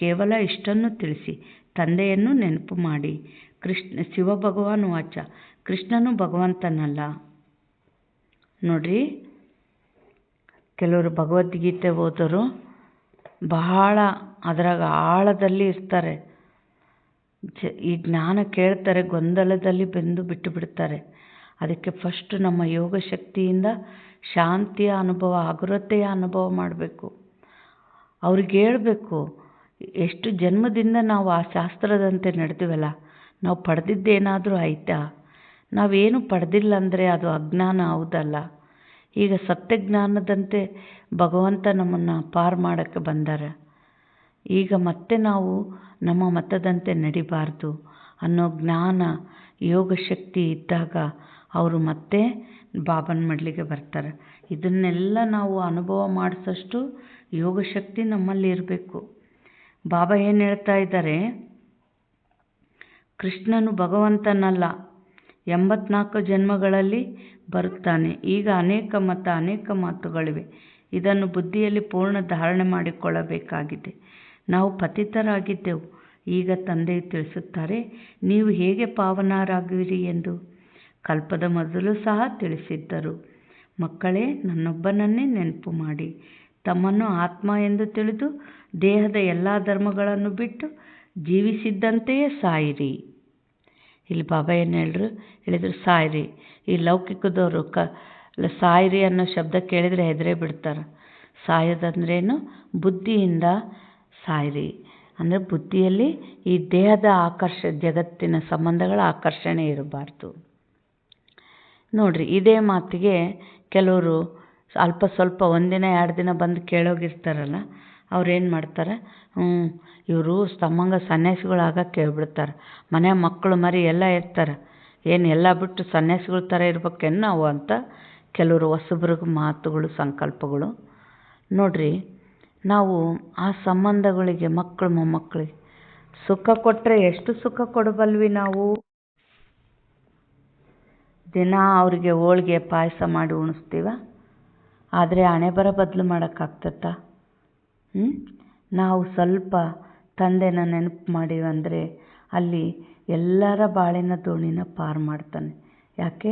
ಕೇವಲ ಇಷ್ಟನ್ನು ತಿಳಿಸಿ, ತಂದೆಯನ್ನು ನೆನಪು ಮಾಡಿ. ಶಿವಭಗವಾನ್ ವಾಚ, ಕೃಷ್ಣನು ಭಗವಂತನಲ್ಲ. ನೋಡ್ರಿ, ಕೆಲವರು ಭಗವದ್ಗೀತೆ ಓದೋರು ಬಹಳ ಅದರಾಗ ಆಳದಲ್ಲಿ ಇರ್ತಾರೆ. ಈ ಜ್ಞಾನ ಕೇಳ್ತಾರೆ, ಗೊಂದಲದಲ್ಲಿ ಬಿಟ್ಟು ಬಿಡ್ತಾರೆ. ಅದಕ್ಕೆ ಫಸ್ಟ್ ನಮ್ಮ ಯೋಗ ಶಕ್ತಿಯಿಂದ ಶಾಂತಿಯ ಅನುಭವ, ಹಗುರತೆಯ ಅನುಭವ ಮಾಡಬೇಕು. ಅವ್ರಿಗೆ ಹೇಳಬೇಕು, ಎಷ್ಟು ಜನ್ಮದಿಂದ ನಾವು ಆ ಶಾಸ್ತ್ರದಂತೆ ನಡೆದಿವಲ್ಲ, ನಾವು ಪಡೆದಿದ್ದೇನಾದರೂ ಆಯಿತಾ? ನಾವೇನು ಪಡೆದಿಲ್ಲ ಅಂದರೆ ಅದು ಅಜ್ಞಾನ ಹೌದಲ್ಲ. ಈಗ ಸತ್ಯಜ್ಞಾನದಂತೆ ಭಗವಂತ ನಮ್ಮನ್ನು ಪಾರು ಮಾಡೋಕ್ಕೆ ಬಂದಾರೆ. ಈಗ ಮತ್ತೆ ನಾವು ನಮ್ಮ ಮತದಂತೆ ನಡಿಬಾರ್ದು ಅನ್ನೋ ಜ್ಞಾನ ಯೋಗ ಶಕ್ತಿ ಇದ್ದಾಗ ಅವರು ಮತ್ತೆ ಬಾಬನ ಮಡ್ಲಿಗೆ ಬರ್ತಾರೆ. ಇದನ್ನೆಲ್ಲ ನಾವು ಅನುಭವ ಮಾಡಿಸೋಷ್ಟು ಯೋಗ ಶಕ್ತಿ ನಮ್ಮಲ್ಲಿ ಇರಬೇಕು. ಬಾಬಾ ಏನು ಹೇಳ್ತಾ ಇದ್ದಾರೆ, ಕೃಷ್ಣನು ಭಗವಂತನಲ್ಲ, 84 ಜನ್ಮಗಳಲ್ಲಿ ಬರುತ್ತಾನೆ. ಈಗ ಅನೇಕ ಮಾತುಗಳಿವೆ. ಇದನ್ನು ಬುದ್ಧಿಯಲ್ಲಿ ಪೂರ್ಣ ಧಾರಣೆ ಮಾಡಿಕೊಳ್ಳಬೇಕಾಗಿದೆ. ನಾವು ಪತಿತರಾಗಿದ್ದೆವು. ಈಗ ತಂದೆಯು ತಿಳಿಸುತ್ತಾರೆ, ನೀವು ಹೇಗೆ ಪಾವನರಾಗುವಿರಿ ಎಂದು ಕಲ್ಪದ ಮೊದಲು ಸಹ ತಿಳಿಸಿದ್ದರು. ಮಕ್ಕಳೇ, ನನ್ನೊಬ್ಬನನ್ನೇ ನೆನಪು ಮಾಡಿ ತಮ್ಮನ್ನು ಆತ್ಮ ಎಂದು ತಿಳಿದು ದೇಹದ ಎಲ್ಲ ಧರ್ಮಗಳನ್ನು ಬಿಟ್ಟು ಜೀವಿಸಿದ್ದಂತೆಯೇ ಸಾಯಿರಿ. ಇಲ್ಲಿ ಬಾಬಾ ಏನು ಹೇಳಿದ್ರು, ಸಾಯಿರಿ. ಈ ಲೌಕಿಕದವರು ಸಾಯಿರಿ ಅನ್ನೋ ಶಬ್ದ ಕೇಳಿದರೆ ಹೆದರೇ ಬಿಡ್ತಾರೆ. ಸಾಯೋದಂದ್ರೇನು? ಬುದ್ಧಿಯಿಂದ ಸಾಯಿರಿ. ಅಂದರೆ ಬುದ್ಧಿಯಲ್ಲಿ ಈ ದೇಹದ ಜಗತ್ತಿನ ಸಂಬಂಧಗಳ ಆಕರ್ಷಣೆ ಇರಬಾರ್ದು. ನೋಡ್ರಿ, ಇದೇ ಮಾತಿಗೆ ಕೆಲವರು ಅಲ್ಪ ಸ್ವಲ್ಪ 1 ದಿನ 2 ದಿನ ಬಂದು ಕೇಳೋಗಿರ್ತಾರಲ್ಲ, ಅವ್ರೇನು ಮಾಡ್ತಾರೆ, ಇವರು ತಮ್ಮಂಗ ಸನ್ಯಾಸಿಗಳು ಆಗಕ್ಕೆ ಕೇಳ್ಬಿಡ್ತಾರೆ. ಮನೆ ಮಕ್ಕಳು ಮರಿ ಎಲ್ಲ ಇರ್ತಾರೆ, ಏನು ಎಲ್ಲ ಬಿಟ್ಟು ಸನ್ಯಾಸಿಗಳ ಥರ ಇರ್ಬೇಕೇನು ನಾವು ಅಂತ ಕೆಲವರು ಹೊಸಬ್ರಿಗೆ ಮಾತುಗಳು, ಸಂಕಲ್ಪಗಳು. ನೋಡ್ರಿ, ನಾವು ಆ ಸಂಬಂಧಗಳಿಗೆ, ಮಕ್ಕಳು ಮೊಮ್ಮಕ್ಕಳಿಗೆ ಸುಖ ಕೊಟ್ಟರೆ ಎಷ್ಟು ಸುಖ ಕೊಡಬಲ್ವಿ ನಾವು? ದಿನ ಅವರಿಗೆ ಹೋಳಿಗೆ ಪಾಯಸ ಮಾಡಿ ಉಣಿಸ್ತೀವ, ಆದರೆ ಹಣೆ ಬರ ಬದಲು ಮಾಡೋಕ್ಕಾಗ್ತತ್ತಾ? ನಾವು ಸ್ವಲ್ಪ ತಂದೆನ ನೆನಪು ಮಾಡಿವಂದರೆ ಅಲ್ಲಿ ಎಲ್ಲರ ಬಾಳಿನ ದೋಣಿನ ಪಾರು ಮಾಡ್ತಾನೆ. ಯಾಕೆ?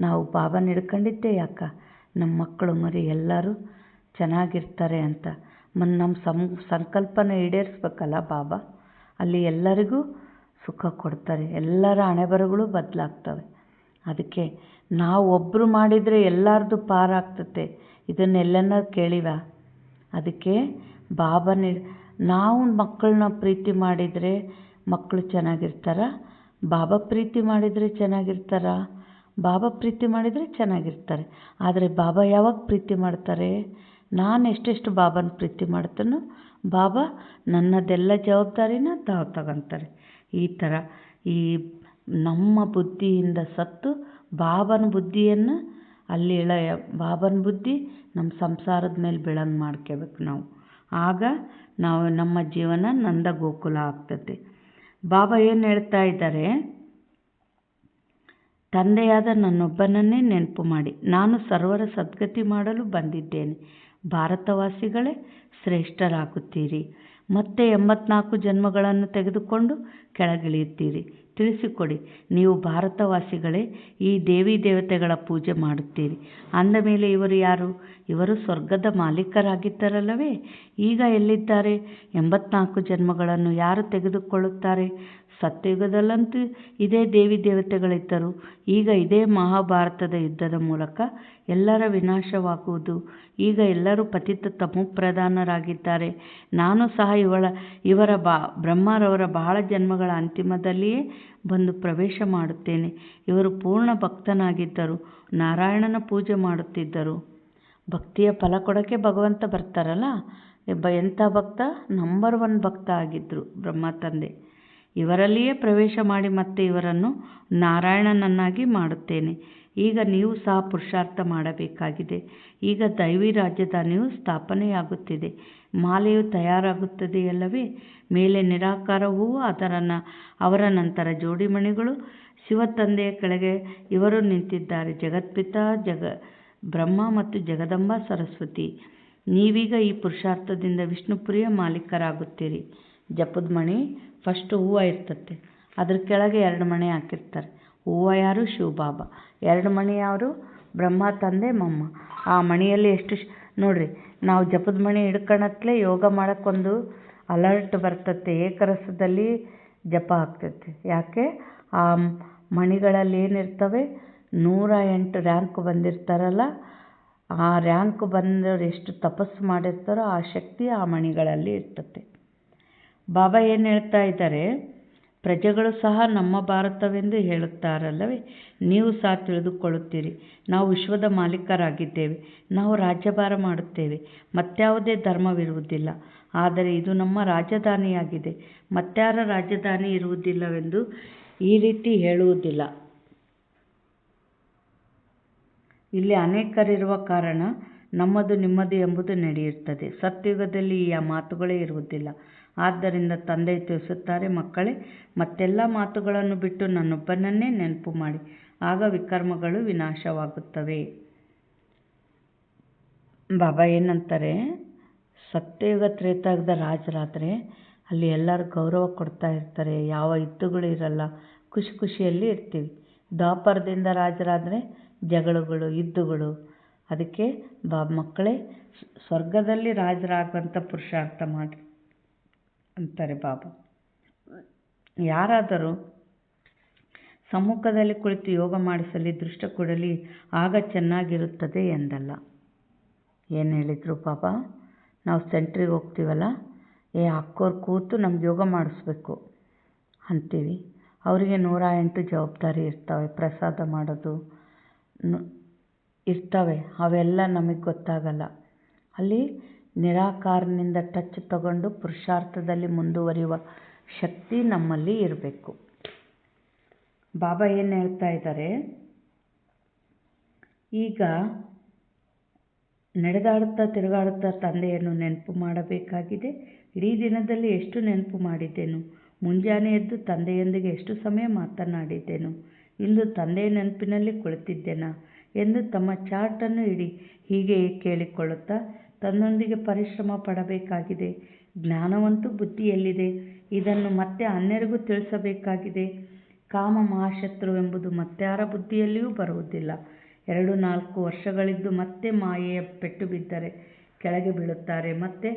ನಾವು ಬಾಬಾನ ಹಿಡ್ಕೊಂಡಿದ್ದೆ ಯಾಕೆ? ನಮ್ಮ ಮಕ್ಕಳು ಮರಿ ಎಲ್ಲರೂ ಚೆನ್ನಾಗಿರ್ತಾರೆ ಅಂತ. ನಮ್ಮ ಸಂಕಲ್ಪನ ಈಡೇರಿಸ್ಬೇಕಲ್ಲ ಬಾಬಾ. ಅಲ್ಲಿ ಎಲ್ಲರಿಗೂ ಸುಖ ಕೊಡ್ತಾರೆ, ಎಲ್ಲರ ಹಣೆಬರಗಳು ಬದಲಾಗ್ತವೆ. ಅದಕ್ಕೆ ನಾವು ಒಬ್ಬರು ಮಾಡಿದರೆ ಎಲ್ಲರದು ಪಾರಾಗ್ತತೆ. ಇದನ್ನೆಲ್ಲನ ಕೇಳಿವ. ಅದಕ್ಕೆ ನಾವು ಮಕ್ಕಳನ್ನ ಪ್ರೀತಿ ಮಾಡಿದರೆ ಮಕ್ಕಳು ಚೆನ್ನಾಗಿರ್ತಾರ? ಬಾಬಾ ಪ್ರೀತಿ ಮಾಡಿದರೆ ಚೆನ್ನಾಗಿರ್ತಾರ? ಬಾಬಾ ಪ್ರೀತಿ ಮಾಡಿದರೆ ಚೆನ್ನಾಗಿರ್ತಾರೆ. ಆದರೆ ಬಾಬಾ ಯಾವಾಗ ಪ್ರೀತಿ ಮಾಡ್ತಾರೆ? ನಾನು ಎಷ್ಟೆಷ್ಟು ಬಾಬಾನ ಪ್ರೀತಿ ಮಾಡ್ತಾನೋ ಬಾಬಾ ನನ್ನದೆಲ್ಲ ಜವಾಬ್ದಾರಿನ ತಾವು ತಗೊತಾರೆ. ಈ ಥರ ಈ ನಮ್ಮ ಬುದ್ಧಿಯಿಂದ ಸತ್ತು ಬಾಬನ ಬುದ್ಧಿಯನ್ನು ಅಲ್ಲಿ ಬಾಬನ ಬುದ್ಧಿ ನಮ್ಮ ಸಂಸಾರದ ಮೇಲೆ ಬೀಳಂಗೆ ಮಾಡ್ಕೋಬೇಕು ನಾವು. ಆಗ ನಮ್ಮ ಜೀವನ ನಂದ ಗೋಕುಲ ಆಗ್ತದೆ. ಬಾಬಾ ಏನು ಹೇಳ್ತಾ ಇದ್ದಾರೆ, ತಂದೆಯಾದ ನನ್ನೊಬ್ಬನನ್ನೇ ನೆನಪು ಮಾಡಿ, ನಾನು ಸರ್ವರ ಸದ್ಗತಿ ಮಾಡಲು ಬಂದಿದ್ದೇನೆ. ಭಾರತವಾಸಿಗಳೇ ಶ್ರೇಷ್ಠರಾಗುತ್ತೀರಿ. ಮತ್ತೆ 84 ಜನ್ಮಗಳನ್ನು ತೆಗೆದುಕೊಂಡು ಕೆಳಗಿಳಿಯುತ್ತೀರಿ. ತಿಳಿಸಿಕೊಡಿ, ನೀವು ಭಾರತವಾಸಿಗಳೇ ಈ ದೇವಿ ದೇವತೆಗಳ ಪೂಜೆ ಮಾಡುತ್ತೀರಿ. ಅಂದ ಮೇಲೆ ಇವರು ಯಾರು? ಇವರು ಸ್ವರ್ಗದ ಮಾಲೀಕರಾಗಿದ್ದರಲ್ಲವೇ? ಈಗ ಎಲ್ಲಿದ್ದಾರೆ? 84 ಜನ್ಮಗಳನ್ನು ಯಾರು ತೆಗೆದುಕೊಳ್ಳುತ್ತಾರೆ? ಸತ್ಯಯುಗದಲ್ಲಂತೂ ಇದೇ ದೇವಿ ದೇವತೆಗಳಿದ್ದರು. ಈಗ ಇದೇ ಮಹಾಭಾರತದ ಯುದ್ಧದ ಮೂಲಕ ಎಲ್ಲರ ವಿನಾಶವಾಗುವುದು. ಈಗ ಎಲ್ಲರೂ ಪತಿತ ತಮೋಪ್ರಧಾನರಾಗಿದ್ದಾರೆ. ನಾನು ಸಹ ಇವರ ಬ್ರಹ್ಮರವರ ಬಹಳ ಜನ್ಮಗಳ ಅಂತಿಮದಲ್ಲಿಯೇ ಬಂದು ಪ್ರವೇಶ ಮಾಡುತ್ತೇನೆ. ಇವರು ಪೂರ್ಣ ಭಕ್ತನಾಗಿದ್ದರು, ನಾರಾಯಣನ ಪೂಜೆ ಮಾಡುತ್ತಿದ್ದರು. ಭಕ್ತಿಯ ಫಲ ಕೊಡೋಕ್ಕೆ ಭಗವಂತ ಬರ್ತಾರಲ್ಲ, ಎಂಥ ಭಕ್ತ? ನಂಬರ್ 1 ಭಕ್ತ ಆಗಿದ್ದರು ಬ್ರಹ್ಮ ತಂದೆ. ಇವರಲ್ಲಿಯೇ ಪ್ರವೇಶ ಮಾಡಿ ಮತ್ತೆ ಇವರನ್ನು ನಾರಾಯಣನನ್ನಾಗಿ ಮಾಡುತ್ತೇನೆ. ಈಗ ನೀವು ಸಹ ಪುರುಷಾರ್ಥ ಮಾಡಬೇಕಾಗಿದೆ. ಈಗ ದೈವಿ ರಾಜಧಾನಿಯು ಸ್ಥಾಪನೆಯಾಗುತ್ತಿದೆ. ಮಾಲೆಯು ತಯಾರಾಗುತ್ತದೆಯಲ್ಲವೇ? ಮೇಲೆ ನಿರಾಕಾರ ಹೂವು, ಅವರ ನಂತರ ಜೋಡಿಮಣಿಗಳು, ಶಿವ ತಂದೆಯ ಕೆಳಗೆ ಇವರು ನಿಂತಿದ್ದಾರೆ. ಜಗತ್ಪಿತಾ ಬ್ರಹ್ಮ ಮತ್ತು ಜಗದಂಬಾ ಸರಸ್ವತಿ. ನೀವೀಗ ಈ ಪುರುಷಾರ್ಥದಿಂದ ವಿಷ್ಣುಪುರಿಯ ಮಾಲೀಕರಾಗುತ್ತೀರಿ. ಜಪದ ಮಣಿ ಫಸ್ಟು ಹೂವು ಇರ್ತತೆ, ಅದ್ರ ಕೆಳಗೆ 2 ಮಣೆ ಹಾಕಿರ್ತಾರೆ. ಹೂವು ಯಾರು? ಶಿವಬಾಬಾ. 2 ಮಣಿ ಯಾರು? ಬ್ರಹ್ಮ ತಂದೆ ಮೊಮ್ಮ. ಆ ಮಣಿಯಲ್ಲಿ ಎಷ್ಟು ನೋಡಿರಿ, ನಾವು ಜಪದ ಮಣಿ ಹಿಡ್ಕೊಳತ್ಲೆ ಯೋಗ ಮಾಡೋಕ್ಕೊಂದು ಅಲರ್ಟ್ ಬರ್ತತೆ, ಏಕರಸದಲ್ಲಿ ಜಪ ಆಗ್ತೈತೆ. ಯಾಕೆ? ಆ ಮಣಿಗಳಲ್ಲಿ ಏನಿರ್ತವೆ? 108 ರ್ಯಾಂಕ್ ಬಂದಿರ್ತಾರಲ್ಲ, ಆ ರ್ಯಾಂಕ್ ಬಂದವ್ರು ಎಷ್ಟು ತಪಸ್ಸು ಮಾಡಿರ್ತಾರೋ ಆ ಶಕ್ತಿ ಆ ಮಣಿಗಳಲ್ಲಿ ಇರ್ತತೆ. ಬಾಬಾ ಏನು ಹೇಳ್ತಾ ಇದ್ದಾರೆ? ಪ್ರಜೆಗಳು ಸಹ ನಮ್ಮ ಭಾರತವೆಂದು ಹೇಳುತ್ತಾರಲ್ಲವೇ, ನೀವು ಸಹ ತಿಳಿದುಕೊಳ್ಳುತ್ತೀರಿ. ನಾವು ವಿಶ್ವದ ಮಾಲೀಕರಾಗಿದ್ದೇವೆ. ನಾವು ರಾಜ್ಯಭಾರ ಮಾಡುತ್ತೇವೆ. ಮತ್ಯಾವುದೇ ಧರ್ಮವಿರುವುದಿಲ್ಲ. ಆದರೆ ಇದು ನಮ್ಮ ರಾಜಧಾನಿಯಾಗಿದೆ. ಮತ್ಯಾರ ರಾಜಧಾನಿ ಇರುವುದಿಲ್ಲವೆಂದು ಈ ರೀತಿ ಹೇಳುವುದಿಲ್ಲ. ಇಲ್ಲಿ ಅನೇಕರಿರುವ ಕಾರಣ ನಮ್ಮದು ನಿಮ್ಮದು ಎಂಬುದು ನಡೆಯುತ್ತದೆ. ಸತ್ಯುಗದಲ್ಲಿ ಈ ಮಾತುಗಳೇ ಇರುವುದಿಲ್ಲ. ಆದ್ದರಿಂದ ತಂದೆ ತಿಳಿಸುತ್ತಾರೆ, ಮಕ್ಕಳೇ, ಮತ್ತೆಲ್ಲ ಮಾತುಗಳನ್ನು ಬಿಟ್ಟು ನನ್ನೊಬ್ಬನನ್ನೇ ನೆನಪು ಮಾಡಿ, ಆಗ ವಿಕರ್ಮಗಳು ವಿನಾಶವಾಗುತ್ತವೆ. ಬಾಬಾ ಏನಂತಾರೆ? ಸತ್ಯಯುಗ ತ್ರೇತಾಯುಗದ ರಾಜರಾದರೆ ಅಲ್ಲಿ ಎಲ್ಲರೂ ಗೌರವ ಕೊಡ್ತಾ ಇರ್ತಾರೆ, ಯಾವ ಯುದ್ಧಗಳು ಇರಲ್ಲ, ಖುಷಿ ಖುಷಿಯಲ್ಲಿ ಇರ್ತೀವಿ. ದ್ವಾಪರದಿಂದ ರಾಜರಾದರೆ ಜಗಳಗಳು, ಯುದ್ಧಗಳು. ಅದಕ್ಕೆ ಮಕ್ಕಳೇ, ಸ್ವರ್ಗದಲ್ಲಿ ರಾಜರಾಗುವಂಥ ಪುರುಷಾರ್ಥ ಮಾಡಿ ಅಂತಾರೆ ಬಾಬಾ. ಯಾರಾದರೂ ಸಮ್ಮುಖದಲ್ಲಿ ಕುಳಿತು ಯೋಗ ಮಾಡಿಸಲಿ, ದೃಷ್ಟ ಕೊಡಲಿ, ಆಗ ಚೆನ್ನಾಗಿರುತ್ತದೆ ಎಂದಲ್ಲ. ಏನು ಹೇಳಿದರು ಬಾಬಾ? ನಾವು ಸೆಂಟ್ರಿಗೆ ಹೋಗ್ತೀವಲ್ಲ, ಅಕ್ಕೋರು ಕೂತು ನಮ್ಗೆ ಯೋಗ ಮಾಡಿಸ್ಬೇಕು ಅಂತೀವಿ. ಅವರಿಗೆ 108 ಜವಾಬ್ದಾರಿ ಇರ್ತವೆ, ಪ್ರಸಾದ ಮಾಡೋದು ಇರ್ತವೆ, ಅವೆಲ್ಲ ನಮಗೆ ಗೊತ್ತಾಗಲ್ಲ. ಅಲ್ಲಿ ನಿರಾಕಾರನಿಂದ ಟಚ್ ತಗೊಂಡು ಪುರುಷಾರ್ಥದಲ್ಲಿ ಮುಂದುವರಿಯುವ ಶಕ್ತಿ ನಮ್ಮಲ್ಲಿ ಇರಬೇಕು. ಬಾಬಾ ಏನು ಹೇಳ್ತಾ ಇದ್ದಾರೆ? ಈಗ ನಡೆದಾಡುತ್ತಾ ತಿರುಗಾಡುತ್ತಾ ತಂದೆಯನ್ನು ನೆನಪು ಮಾಡಬೇಕಾಗಿದೆ. ಇಡೀ ದಿನದಲ್ಲಿ ಎಷ್ಟು ನೆನಪು ಮಾಡಿದ್ದೇನು? ಮುಂಜಾನೆ ಎದ್ದು ತಂದೆಯೊಂದಿಗೆ ಎಷ್ಟು ಸಮಯ ಮಾತನಾಡಿದ್ದೇನು? ಇಂದು ತಂದೆಯ ನೆನಪಿನಲ್ಲಿ ಕುಳಿತಿದ್ದೇನಾ ಎಂದು ತಮ್ಮ ಚಾರ್ಟನ್ನು ಹೀಗೆ ಕೇಳಿಕೊಳ್ಳುತ್ತಾ ತನ್ನೊಂದಿಗೆ ಪರಿಶ್ರಮ ಪಡಬೇಕಾಗಿದೆ. ಜ್ಞಾನವಂತೂ ಬುದ್ಧಿಯಲ್ಲಿದೆ, ಇದನ್ನು ಮತ್ತೆ ಅನ್ಯರಿಗೂ ತಿಳಿಸಬೇಕಾಗಿದೆ. ಕಾಮ ಮಹಾಶತ್ರುವೆಂಬುದು ಮತ್ಯಾರ ಬುದ್ಧಿಯಲ್ಲಿಯೂ ಬರುವುದಿಲ್ಲ. 2-4 ವರ್ಷಗಳಿದ್ದು ಮತ್ತೆ ಮಾಯೆಯ ಪೆಟ್ಟು ಬಿದ್ದರೆ ಕೆಳಗೆ ಬೀಳುತ್ತಾರೆ. ಮತ್ತೆ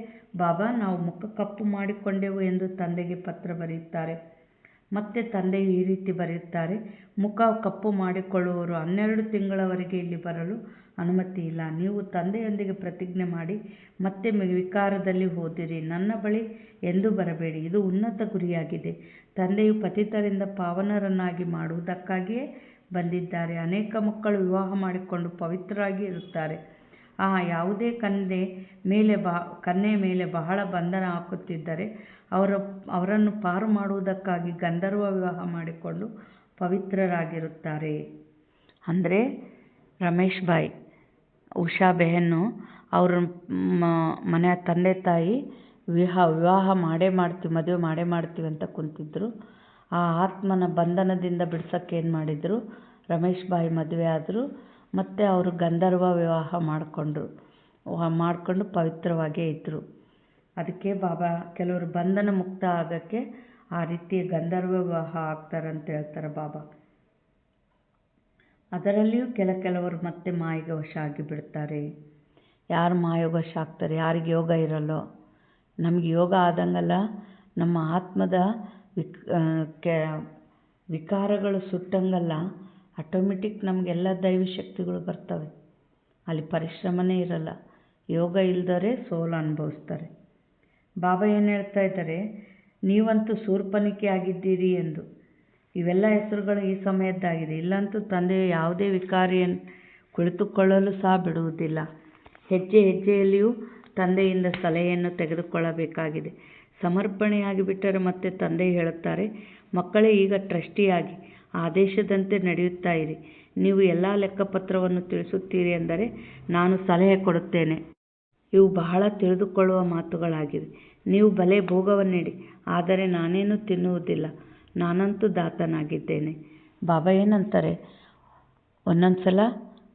ಬಾಬಾ, ನಾವು ಮುಖ ಕಪ್ಪು ಮಾಡಿಕೊಂಡೆವು ಎಂದು ತಂದೆಗೆ ಪತ್ರ ಬರೆಯುತ್ತಾರೆ. ಮತ್ತೆ ತಂದೆಯು ಈ ರೀತಿ ಬರೆಯುತ್ತಾರೆ, ಮುಖ ಕಪ್ಪು ಮಾಡಿಕೊಳ್ಳುವವರು 12 ತಿಂಗಳವರೆಗೆ ಇಲ್ಲಿ ಬರಲು ಅನುಮತಿ ಇಲ್ಲ. ನೀವು ತಂದೆಯೊಂದಿಗೆ ಪ್ರತಿಜ್ಞೆ ಮಾಡಿ ಮತ್ತೆ ವಿಕಾರದಲ್ಲಿ ಹೋದಿರಿ. ನನ್ನ ಬಳಿ ಎಂದೂ ಬರಬೇಡಿ. ಇದು ಉನ್ನತ ಗುರಿಯಾಗಿದೆ. ತಂದೆಯು ಪತಿತರಿಂದ ಪಾವನರನ್ನಾಗಿ ಮಾಡುವುದಕ್ಕಾಗಿಯೇ ಬಂದಿದ್ದಾರೆ. ಅನೇಕ ಮಕ್ಕಳು ವಿವಾಹ ಮಾಡಿಕೊಂಡು ಪವಿತ್ರರಾಗಿ ಇರುತ್ತಾರೆ. ಯಾವುದೇ ಕನ್ಯೆ ಮೇಲೆ ಬಹಳ ಬಂಧನ ಹಾಕುತ್ತಿದ್ದರೆ ಅವರನ್ನು ಪಾರು ಮಾಡುವುದಕ್ಕಾಗಿ ಗಂಧರ್ವ ವಿವಾಹ ಮಾಡಿಕೊಂಡು ಪವಿತ್ರರಾಗಿರುತ್ತಾರೆ. ಅಂದರೆ ರಮೇಶ್ ಭಾಯ್, ಉಷಾ ಬೆಹನ್ನು ಅವ್ರ ಮನೆಯ ತಂದೆ ತಾಯಿ ವಿವಾಹ ಮದುವೆ ಮಾಡೇ ಮಾಡ್ತೀವಿ ಅಂತ ಕುಂತಿದ್ರು. ಆ ಆತ್ಮನ ಬಂಧನದಿಂದ ಬಿಡ್ಸೋಕ್ಕೆ ಏನು ಮಾಡಿದರು? ರಮೇಶ್ ಭಾಯ್ ಮದುವೆ ಆದರು. ಮತ್ತು ಅವರು ಗಂಧರ್ವ ವಿವಾಹ ಮಾಡಿಕೊಂಡು ಪವಿತ್ರವಾಗೇ ಇದ್ದರು. ಅದಕ್ಕೆ ಬಾಬಾ ಕೆಲವರು ಬಂಧನ ಮುಕ್ತ ಆಗೋಕ್ಕೆ ಆ ರೀತಿ ಗಂಧರ್ವ ವಿವಾಹ ಆಗ್ತಾರಂತ ಹೇಳ್ತಾರೆ ಬಾಬಾ. ಅದರಲ್ಲಿಯೂ ಕೆಲವರು ಮತ್ತೆ ಮಾಯಿಗೆ ವಶ ಆಗಿಬಿಡ್ತಾರೆ. ಯಾರು ಮಾಯಿಗೆ ವಶ ಆಗ್ತಾರೆ? ಯಾರಿಗೆ ಯೋಗ ಇರಲ್ಲೋ. ನಮಗೆ ಯೋಗ ಆದಂಗಲ್ಲ, ನಮ್ಮ ಆತ್ಮದ ವಿಕಾರಗಳು ಸುಟ್ಟಂಗಲ್ಲ, ಆಟೋಮೆಟಿಕ್ ನಮಗೆಲ್ಲ ದೈವಿ ಶಕ್ತಿಗಳು ಬರ್ತವೆ. ಅಲ್ಲಿ ಪರಿಶ್ರಮನೇ ಇರಲ್ಲ. ಯೋಗ ಇಲ್ದವರೇ ಸೋಲು ಅನುಭವಿಸ್ತಾರೆ. ಬಾಬಾ ಏನು ಹೇಳ್ತಾ ಇದ್ದಾರೆ? ನೀವಂತೂ ಶೂರ್ಪನಖಿ ಆಗಿದ್ದೀರಿ ಎಂದು. ಇವೆಲ್ಲ ಹೆಸರುಗಳು ಈ ಸಮಯದ್ದಾಗಿದೆ. ಇಲ್ಲಂತೂ ತಂದೆಯ ಯಾವುದೇ ವಿಕಾರಿಯನ್ನು ಕುಳಿತುಕೊಳ್ಳಲು ಸಹ ಬಿಡುವುದಿಲ್ಲ. ಹೆಜ್ಜೆ ಹೆಜ್ಜೆಯಲ್ಲಿಯೂ ತಂದೆಯಿಂದ ಸಲಹೆಯನ್ನು ತೆಗೆದುಕೊಳ್ಳಬೇಕಾಗಿದೆ. ಸಮರ್ಪಣೆಯಾಗಿ ಬಿಟ್ಟರೆ ಮತ್ತೆ ತಂದೆ ಹೇಳುತ್ತಾರೆ, ಮಕ್ಕಳೇ, ಈಗ ಟ್ರಸ್ಟಿಯಾಗಿ ಆದೇಶದಂತೆ ನಡೆಯುತ್ತಾ ಇರಿ. ನೀವು ಎಲ್ಲ ಲೆಕ್ಕಪತ್ರವನ್ನು ತಿಳಿಸುತ್ತೀರಿ ಎಂದರೆ ನಾನು ಸಲಹೆ ಕೊಡುತ್ತೇನೆ. ಇವು ಬಹಳ ತಿಳಿದುಕೊಳ್ಳುವ ಮಾತುಗಳಾಗಿವೆ. ನೀವು ಭಲೆ ಭೋಗವನ್ನಿಡಿ, ಆದರೆ ನಾನೇನು ತಿನ್ನುವುದಿಲ್ಲ. ನಾನಂತೂ ದಾತನಾಗಿದ್ದೇನೆ. ಬಾಬಾ ಏನಂತಾರೆ? ಒಂದೊಂದು ಸಲ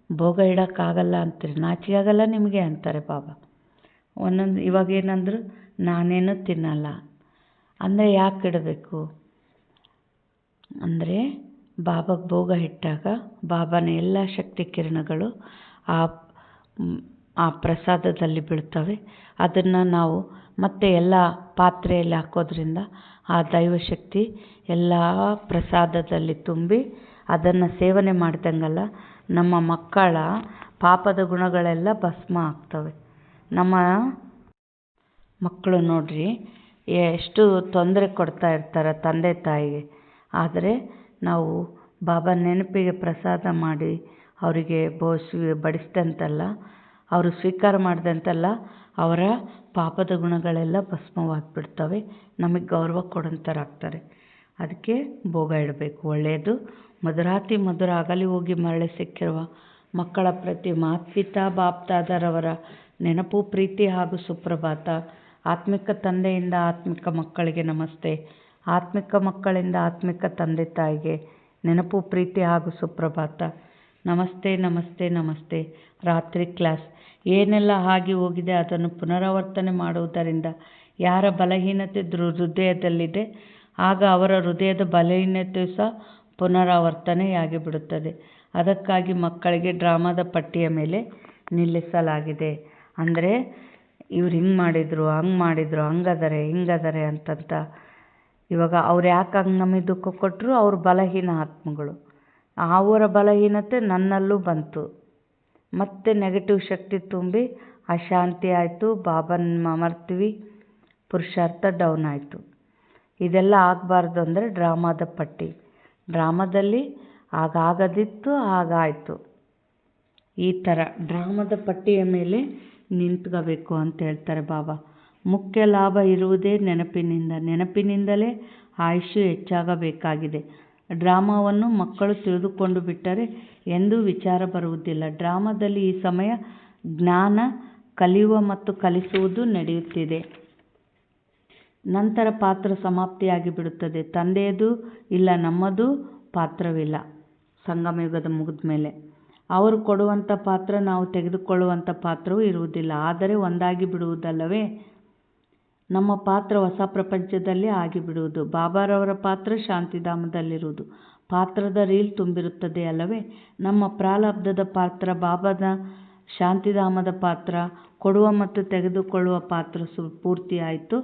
ಭೋಗ ಇಡೋಕ್ಕಾಗಲ್ಲ ಅಂತೀರಿ, ನಾಚಿಕೆ ಆಗಲ್ಲ ನಿಮಗೆ ಅಂತಾರೆ ಬಾಬಾ. ಇವಾಗ ಏನಂದ್ರು? ನಾನೇನು ತಿನ್ನಲ್ಲ. ಅಂದರೆ ಯಾಕೆ ಇಡಬೇಕು ಅಂದರೆ ಬಾಬಾಗೆ ಭೋಗ ಇಟ್ಟಾಗ ಬಾಬಾನ ಎಲ್ಲ ಶಕ್ತಿ ಕಿರಣಗಳು ಆ ಆ ಪ್ರಸಾದದಲ್ಲಿ ಬೀಳ್ತವೆ. ಅದನ್ನು ನಾವು ಮತ್ತೆ ಎಲ್ಲ ಪಾತ್ರೆಯಲ್ಲಿ ಹಾಕೋದ್ರಿಂದ ಆ ದೈವಶಕ್ತಿ ಎಲ್ಲ ಪ್ರಸಾದದಲ್ಲಿ ತುಂಬಿ ಅದನ್ನು ಸೇವನೆ ಮಾಡ್ದಂಗಲ್ಲ ನಮ್ಮ ಮಕ್ಕಳ ಪಾಪದ ಗುಣಗಳೆಲ್ಲ ಭಸ್ಮ ಆಗ್ತವೆ. ನಮ್ಮ ಮಕ್ಕಳು ನೋಡ್ರಿ ಎಷ್ಟು ತೊಂದರೆ ಕೊಡ್ತಾ ಇರ್ತಾರೆ ತಂದೆ ತಾಯಿಗೆ. ಆದರೆ ನಾವು ಬಾಬಾ ನೆನಪಿಗೆ ಪ್ರಸಾದ ಮಾಡಿ ಅವರಿಗೆ ಬಡಿಸಿದಂತೆಲ್ಲ ಅವರು ಸ್ವೀಕಾರ ಮಾಡಿದಂತೆಲ್ಲ ಅವರ ಪಾಪದ ಗುಣಗಳೆಲ್ಲ ಭಸ್ಮವಾಗಿಬಿಡ್ತವೆ. ನಮಗೆ ಗೌರವ ಕೊಡೋಂಥರಾಗ್ತಾರೆ. ಅದಕ್ಕೆ ಭೋಗ ಇಡಬೇಕು, ಒಳ್ಳೆಯದು. ಮಧುರಾತಿ ಮಧುರ ಅಗಲಿ ಹೋಗಿ ಮರಳಿ ಸಿಕ್ಕಿರುವ ಮಕ್ಕಳ ಪ್ರತಿ ಮಾತ್ಪಿತಾ ಬಾಪ್ದಾದರವರ ನೆನಪು, ಪ್ರೀತಿ ಹಾಗೂ ಸುಪ್ರಭಾತ. ಆತ್ಮಿಕ ತಂದೆಯಿಂದ ಆತ್ಮಿಕ ಮಕ್ಕಳಿಗೆ ನಮಸ್ತೆ. ಆತ್ಮಿಕ ಮಕ್ಕಳಿಂದ ಆತ್ಮಿಕ ತಂದೆ ತಾಯಿಗೆ ನೆನಪು, ಪ್ರೀತಿ ಹಾಗೂ ಸುಪ್ರಭಾತ. ನಮಸ್ತೆ ನಮಸ್ತೆ ನಮಸ್ತೆ. ರಾತ್ರಿ ಕ್ಲಾಸ್. ಏನೆಲ್ಲ ಆಗಿ ಹೋಗಿದೆ ಅದನ್ನು ಪುನರಾವರ್ತನೆ ಮಾಡುವುದರಿಂದ ಯಾರ ಬಲಹೀನತೆ ಹೃದಯದಲ್ಲಿದೆ ಆಗ ಅವರ ಹೃದಯದ ಬಲಹೀನತೆಯು ಸಹ ಪುನರಾವರ್ತನೆಯಾಗಿ ಬಿಡುತ್ತದೆ. ಅದಕ್ಕಾಗಿ ಮಕ್ಕಳಿಗೆ ಡ್ರಾಮಾದ ಪಟ್ಟಿಯ ಮೇಲೆ ನಿಲ್ಲಿಸಲಾಗಿದೆ. ಅಂದರೆ ಇವ್ರು ಹಿಂಗೆ ಮಾಡಿದರು, ಹಂಗೆ ಮಾಡಿದರು, ಹಂಗದರೆ ಹಿಂಗದರೆ ಅಂತಂತ. ಇವಾಗ ಅವ್ರು ಯಾಕೆ ಹಂಗೆ ನಮಗೆ ದುಃಖ ಕೊಟ್ಟರು? ಅವ್ರ ಬಲಹೀನ ಆತ್ಮಗಳು. ಅವರ ಬಲಹೀನತೆ ನನ್ನಲ್ಲೂ ಬಂತು. ಮತ್ತೆ ನೆಗೆಟಿವ್ ಶಕ್ತಿ ತುಂಬಿ ಅಶಾಂತಿ ಆಯಿತು, ಬಾಬನ ಮರ್ತೀವಿ, ಪುರುಷಾರ್ಥ ಡೌನ್ ಆಯಿತು. ಇದೆಲ್ಲ ಆಗಬಾರ್ದು ಅಂದರೆ ಡ್ರಾಮಾದ ಪಟ್ಟಿ. ಡ್ರಾಮಾದಲ್ಲಿ ಆಗಾಗದಿತ್ತು, ಆಗಾಯಿತು. ಈ ಥರ ಡ್ರಾಮಾದ ಪಟ್ಟಿಯ ಮೇಲೆ ನಿಂತ್ಕೋಬೇಕು ಅಂತ ಹೇಳ್ತಾರೆ ಬಾಬಾ. ಮುಖ್ಯ ಲಾಭ ಇರುವುದೇ ನೆನಪಿನಿಂದ. ನೆನಪಿನಿಂದಲೇ ಆಯುಷ್ಯ ಹೆಚ್ಚಾಗಬೇಕಾಗಿದೆ. ಡ್ರಾಮಾವನ್ನು ಮಕ್ಕಳು ತಿಳಿದುಕೊಂಡು ಬಿಟ್ಟರೆ ಎಂದೂ ವಿಚಾರ ಬರುವುದಿಲ್ಲ. ಡ್ರಾಮಾದಲ್ಲಿ ಈ ಸಮಯ ಜ್ಞಾನ ಕಲಿಯುವ ಮತ್ತು ಕಲಿಸುವುದು ನಡೆಯುತ್ತಿದೆ. ನಂತರ ಪಾತ್ರ ಸಮಾಪ್ತಿಯಾಗಿ ಬಿಡುತ್ತದೆ. ತಂದೆಯದು ಇಲ್ಲ, ನಮ್ಮದು ಪಾತ್ರವಿಲ್ಲ. ಸಂಗಮಯುಗದ ಮುಗಿದ ಮೇಲೆ ಅವರು ಕೊಡುವಂಥ ಪಾತ್ರ, ನಾವು ತೆಗೆದುಕೊಳ್ಳುವಂಥ ಪಾತ್ರವೂ ಇರುವುದಿಲ್ಲ. ಆದರೆ ಒಂದಾಗಿ ಬಿಡುವುದಲ್ಲವೇ ನಮ್ಮ ಪಾತ್ರ. ಹೊಸ ಪ್ರಪಂಚದಲ್ಲಿ ಆಗಿಬಿಡುವುದು. ಬಾಬಾರವರ ಪಾತ್ರ ಶಾಂತಿಧಾಮದಲ್ಲಿರುವುದು. ಪಾತ್ರದ ರೀಲ್ ತುಂಬಿರುತ್ತದೆ ಅಲ್ಲವೇ? ನಮ್ಮ ಪ್ರಾರಬ್ಧದ ಪಾತ್ರ ಬಾಬಾದ ಶಾಂತಿಧಾಮದ ಪಾತ್ರ. ಕೊಡುವ ಮತ್ತು ತೆಗೆದುಕೊಳ್ಳುವ ಪಾತ್ರ ಪೂರ್ತಿಯಾಯಿತು.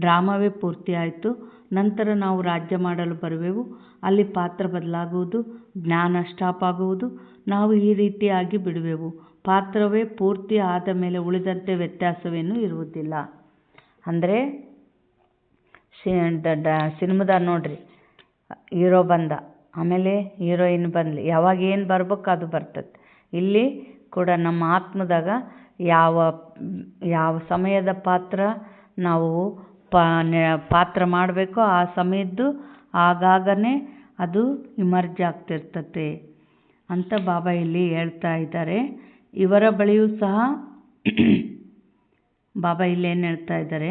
ಡ್ರಾಮಾವೇ ಪೂರ್ತಿಯಾಯಿತು. ನಂತರ ನಾವು ರಾಜ್ಯ ಮಾಡಲು ಬರುವೆವು. ಅಲ್ಲಿ ಪಾತ್ರ ಬದಲಾಗುವುದು, ಜ್ಞಾನ ಸ್ಟಾಪ್ ಆಗುವುದು. ನಾವು ಈ ರೀತಿಯಾಗಿ ಬಿಡುವೆವು. ಪಾತ್ರವೇ ಪೂರ್ತಿ ಆದ ಮೇಲೆ ಉಳಿದಂತೆ ವ್ಯತ್ಯಾಸವೇನೂ ಇರುವುದಿಲ್ಲ. ಅಂದರೆ ಸಿನಿಮಾದ ನೋಡ್ರಿ, ಹೀರೋ ಬಂದ, ಆಮೇಲೆ ಹೀರೋಯಿನ್ ಬಂದ್ಲಿ, ಯಾವಾಗ ಏನು ಬರ್ಬೇಕು ಅದು ಬರ್ತದೆ. ಇಲ್ಲಿ ಕೂಡ ನಮ್ಮ ಆತ್ಮದಾಗ ಯಾವ ಸಮಯದ ಪಾತ್ರ ನಾವು ಪಾತ್ರ ಮಾಡಬೇಕೋ ಆ ಸಮಯದ್ದು ಆಗಾಗನೇ ಅದು ಇಮರ್ಜ್ ಆಗ್ತಿರ್ತತೆ ಅಂತ ಬಾಬಾ ಇಲ್ಲಿ ಹೇಳ್ತಾ ಇದ್ದಾರೆ. ಇವರ ಬಳಿಯೂ ಸಹ ಬಾಬಾ ಇಲ್ಲಿ ಏನು ಹೇಳ್ತಾ ಇದ್ದಾರೆ,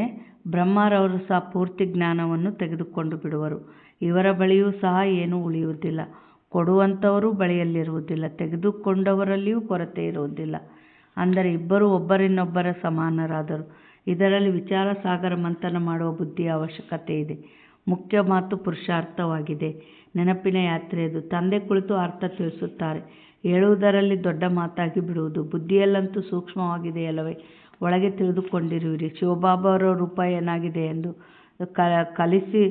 ಬ್ರಹ್ಮರವರು ಸಹ ಪೂರ್ತಿ ಜ್ಞಾನವನ್ನು ತೆಗೆದುಕೊಂಡು ಬಿಡುವರು. ಇವರ ಬಳಿಯೂ ಸಹ ಏನೂ ಉಳಿಯುವುದಿಲ್ಲ. ಕೊಡುವಂಥವರು ಬಳಿಯಲ್ಲಿರುವುದಿಲ್ಲ, ತೆಗೆದುಕೊಂಡವರಲ್ಲಿಯೂ ಕೊರತೆ ಇರುವುದಿಲ್ಲ. ಅಂದರೆ ಇಬ್ಬರು ಒಬ್ಬರಿನ್ನೊಬ್ಬರ ಸಮಾನರಾದರು. ಇದರಲ್ಲಿ ವಿಚಾರ ಸಾಗರ ಮಂಥನ ಮಾಡುವ ಬುದ್ಧಿಯ ಅವಶ್ಯಕತೆ ಇದೆ. ಮುಖ್ಯ ಮಾತು ಪುರುಷಾರ್ಥವಾಗಿದೆ. ನೆನಪಿನ ಯಾತ್ರೆಯದು. ತಂದೆ ಕುಳಿತು ಅರ್ಥ ತಿಳಿಸುತ್ತಾರೆ. ಹೇಳುವುದರಲ್ಲಿ ದೊಡ್ಡ ಮಾತಾಗಿ ಬಿಡುವುದು. ಬುದ್ಧಿಯಲ್ಲಂತೂ ಸೂಕ್ಷ್ಮವಾಗಿದೆಯಲ್ಲವೇ? ಒಳಗೆ ತಿಳಿದುಕೊಂಡಿರುವಿರಿ. ಶಿವಬಾಬಾ ಅವರ ರೂಪ ಏನಾಗಿದೆ ಎಂದು ಕಲಿಸಿ